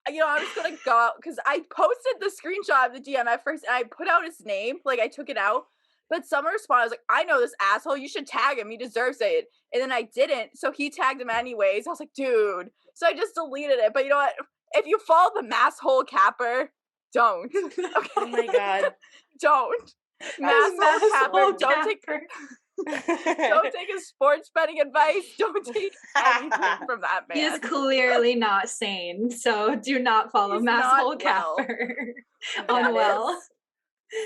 You know, I'm just gonna go out because I posted the screenshot of the DM at first and I put out his name, like I took it out. But someone responded, I was like, "I know this asshole, you should tag him, he deserves it." And then I didn't, so he tagged him anyways. I was like, dude. So I just deleted it. But you know what? If you follow the masshole capper, don't. Okay? Oh my god. Don't. Masshole capper, don't take his sports betting advice. Don't take anything from that man. He is clearly not sane, so do not follow masshole capper. Unwell.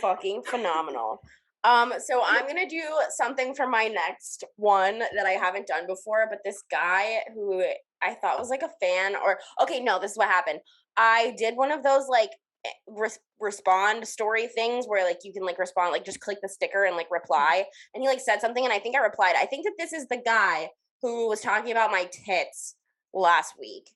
Fucking phenomenal. So I'm gonna do something for my next one that I haven't done before, but this guy who I thought was like a fan or okay, no, this is what happened. I did one of those like respond story things where like you can like respond, like just click the sticker and like reply. And he like said something and I think I replied. I think that this is the guy who was talking about my tits last week.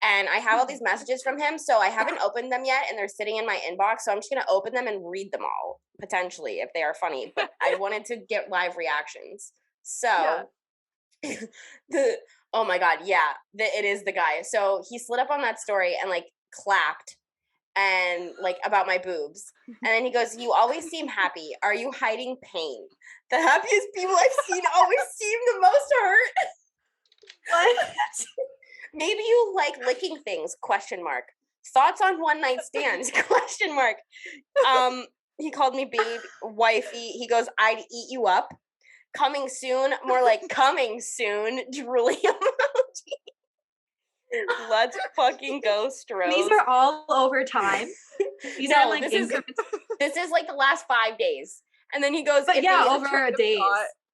And I have all these messages from him, so I haven't opened them yet, and they're sitting in my inbox. So I'm just gonna open them and read them all, potentially, if they are funny. But I wanted to get live reactions. So, oh my god, yeah, it is the guy. So he slid up on that story and like clapped and like about my boobs, and then he goes, "You always seem happy. Are you hiding pain?" The happiest people I've seen always seem the most hurt. What? Maybe you like licking things, question mark. Thoughts on one night stands, question mark. He called me babe, wifey. He goes, I'd eat you up. Coming soon, more like coming soon, drooling emoji. Let's fucking go, Stros. These are all over time. These are like this is like the last 5 days. And then he goes, but yeah, over days.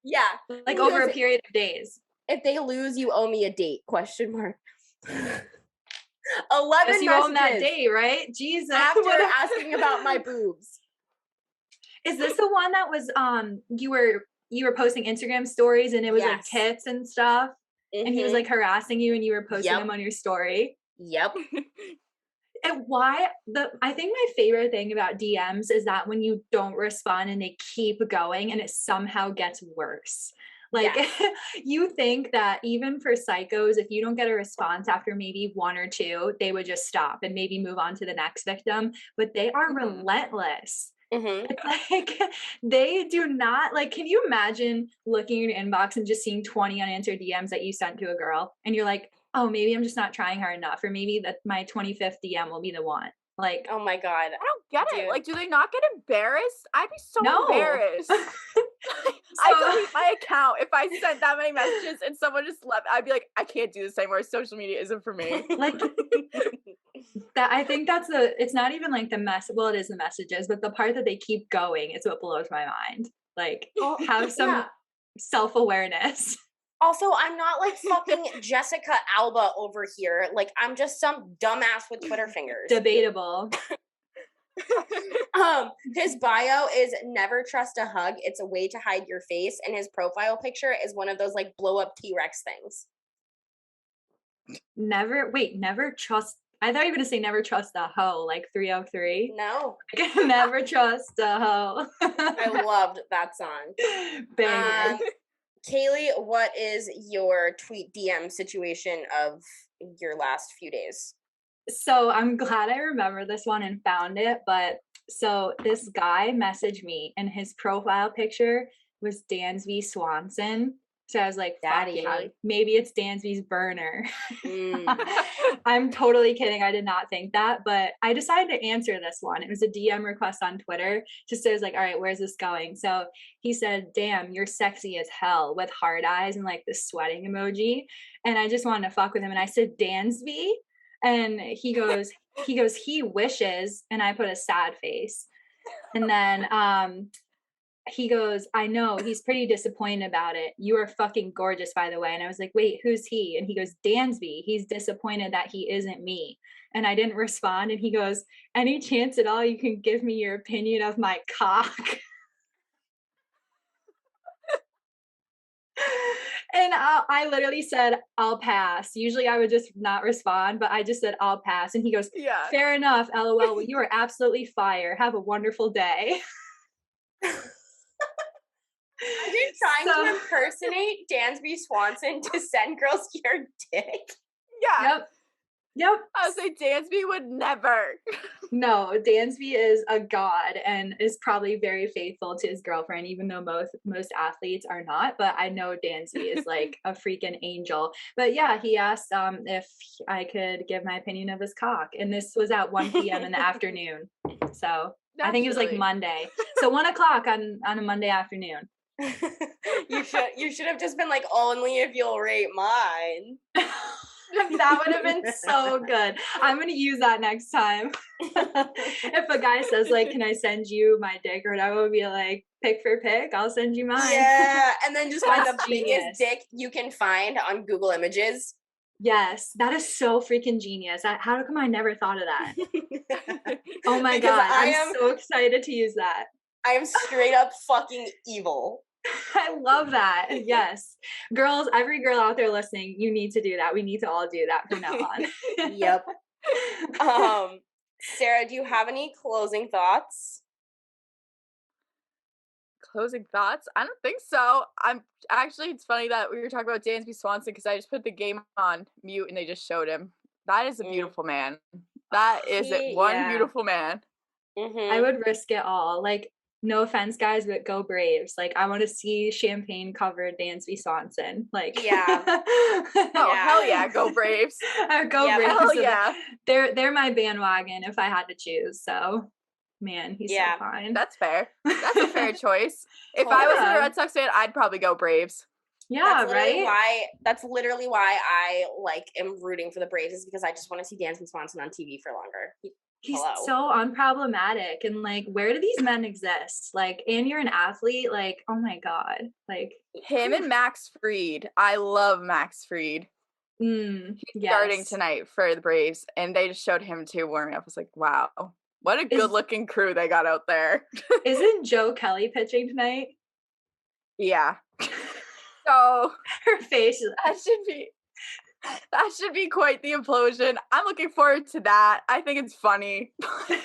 Yeah. Like over a period of days. If they lose, you owe me a date, question mark. 11 messages. You own that day, right? Jesus. After asking about my boobs. Is this the one that was you were posting Instagram stories and it was like tits and stuff? Mm-hmm. And he was like harassing you and you were posting them on your story? Yep. And I think my favorite thing about DMs is that when you don't respond and they keep going and it somehow gets worse. Like you think that even for psychos, if you don't get a response after maybe one or two, they would just stop and maybe move on to the next victim, but they are relentless. Mm-hmm. It's like they do not like, can you imagine looking in your inbox and just seeing 20 unanswered DMs that you sent to a girl and you're like, oh, maybe I'm just not trying hard enough, or maybe that my 25th DM will be the one. Like, oh my God. I don't get it. Like, do they not get embarrassed? I'd be so embarrassed. I delete my account if I sent that many messages and someone just left. I'd be like, I can't do this anymore. Social media isn't for me. Like that. I think that's it's not even like the well, it is the messages, but the part that they keep going is what blows my mind. Like, have some self-awareness. Also, I'm not like fucking Jessica Alba over here. Like, I'm just some dumbass with Twitter fingers. Debatable. His bio is never trust a hug. It's a way to hide your face. And his profile picture is one of those like blow up T-Rex things. Never trust. I thought you were going to say never trust a hoe, like 303. No. Never trust a hoe. I loved that song. Banger. Caylee, what is your tweet DM situation of your last few days? So I'm glad I remember this one and found it. But so this guy messaged me and his profile picture was Dansby Swanson. So I was like, Daddy, maybe it's Dansby's burner. I'm totally kidding. I did not think that, but I decided to answer this one. It was a DM request on Twitter. Just so I was like, all right, where's this going? So he said, damn, you're sexy as hell, with hard eyes and like the sweating emoji. And I just wanted to fuck with him. And I said, Dansby. And he goes, he wishes. And I put a sad face. And then, he goes, I know, he's pretty disappointed about it. You are fucking gorgeous, by the way. And I was like, wait, who's he? And he goes, Dansby. He's disappointed that he isn't me. And I didn't respond. And he goes, any chance at all you can give me your opinion of my cock? And I literally said, I'll pass. Usually I would just not respond, but I just said, I'll pass. And he goes, fair enough, LOL. Well, you are absolutely fire. Have a wonderful day. Are you trying to impersonate Dansby Swanson to send girls your dick? Yeah. Yep. I would say Dansby would never. No, Dansby is a god and is probably very faithful to his girlfriend, even though most athletes are not. But I know Dansby is like a freaking angel. But yeah, he asked if I could give my opinion of his cock. And this was at 1 p.m. in the afternoon. So I think it was like Monday. So 1 o'clock on a Monday afternoon. You should have just been like, only if you'll rate mine. That would have been so good. I'm going to use that next time. If a guy says like, can I send you my dick or whatever, I would be like, pick for pick, I'll send you mine. Yeah, and then just find the biggest dick you can find on Google Images. Yes, that is so freaking genius. How come I never thought of that? Oh my Because God, I'm so excited to use that. I am straight up fucking evil. I love that. Yes. Girls, every girl out there listening, you need to do that. We need to all do that from now on. Yep. Sarah, do you have any closing thoughts? Closing thoughts? I don't think so. I'm actually, it's funny that we were talking about Dansby Swanson because I just put the game on mute and they just showed him. That is a beautiful man. That is it. One beautiful man. I would risk it all. Like, no offense, guys, but go Braves. Like, I want to see champagne covered Dansby Swanson. Like, yeah. Oh, hell yeah, go Braves. Go Braves. Hell yeah. They're my bandwagon if I had to choose. So, man, he's so fine. That's fair. That's a fair choice. If I was a Red Sox fan, I'd probably go Braves. Yeah, That's literally why I am rooting for the Braves, is because I just want to see Dansby Swanson on TV for longer. He's so unproblematic, and where do these men exist? And you're an athlete, oh my God. Him and Max Fried. I love Max Fried. He's starting tonight for the Braves, and they just showed him too warming up. I was like, wow, what a good looking crew they got out there. Isn't Joe Kelly pitching tonight? Yeah. So her face, that should be quite the implosion. I'm looking forward to that. I think it's funny. I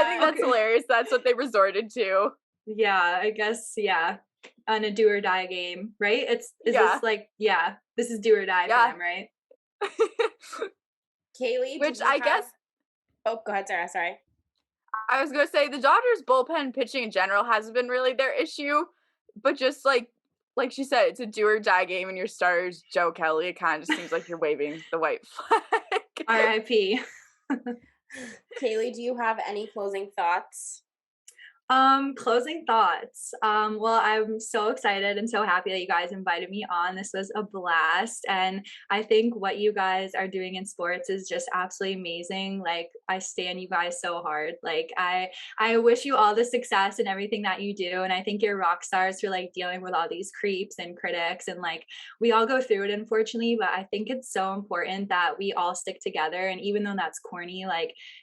think that's hilarious. That's what they resorted to. Yeah, I guess, on a do or die game, right? This is do or die for them, right? Kaylee, which I guess. Oh, go ahead, Sarah. Sorry. I was gonna say the Dodgers bullpen pitching in general hasn't been really their issue, but just like she said, it's a do or die game, and your starter's Joe Kelly. It kind of just seems like you're waving the white flag. R.I.P. Kaylee, do you have any closing thoughts? Closing thoughts. Well, I'm so excited and so happy that you guys invited me on. This was a blast. And I think what you guys are doing in sports is just absolutely amazing. I stand you guys so hard. I wish you all the success and everything that you do. And I think you're rock stars for dealing with all these creeps and critics. And we all go through it, unfortunately, but I think it's so important that we all stick together. And even though that's corny,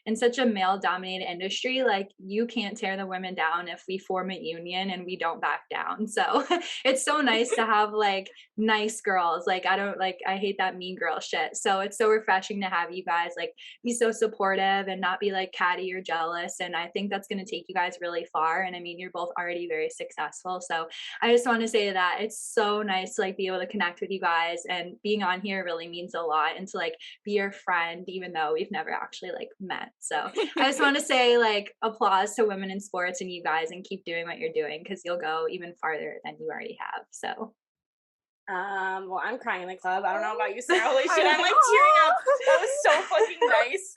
in such a male dominated industry, you can't tear the women down if we form a union and we don't back down. So it's so nice to have nice girls. I hate that mean girl shit. So it's so refreshing to have you guys be so supportive and not be catty or jealous. And I think that's going to take you guys really far. And I mean, you're both already very successful. So I just want to say that it's so nice to be able to connect with you guys, and being on here really means a lot, and to be your friend, even though we've never actually met. So I just want to say applause to women in sports and you guys, and keep doing what you're doing, because you'll go even farther than you already have. So well, I'm crying in the club. I don't know about you, Sarah. Holy shit, I'm tearing up. That was so fucking nice.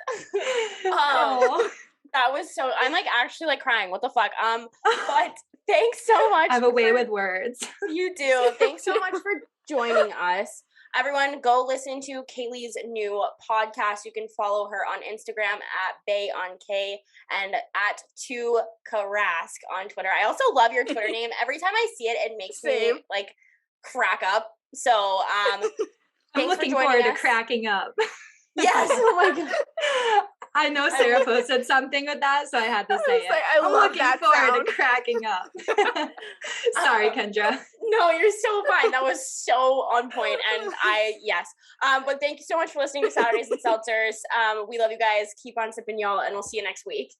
That was so, I'm actually crying. What the fuck? But thanks so much. I have a way with words. You do. Thanks so much for joining us. Everyone, go listen to Kaylee's new podcast. You can follow her on Instagram at BayOnK and at 2Karask on Twitter. I also love your Twitter name. Every time I see it, it makes me crack up. So I'm looking forward to cracking up. Yes. Oh my God. I know Sarah posted something with that, so I had to say it. I'm looking forward to cracking up. Sorry, Kendra. No, you're so fine. That was so on point, and yes. But thank you so much for listening to Saturdays and Seltzers. We love you guys. Keep on sipping, y'all, and we'll see you next week.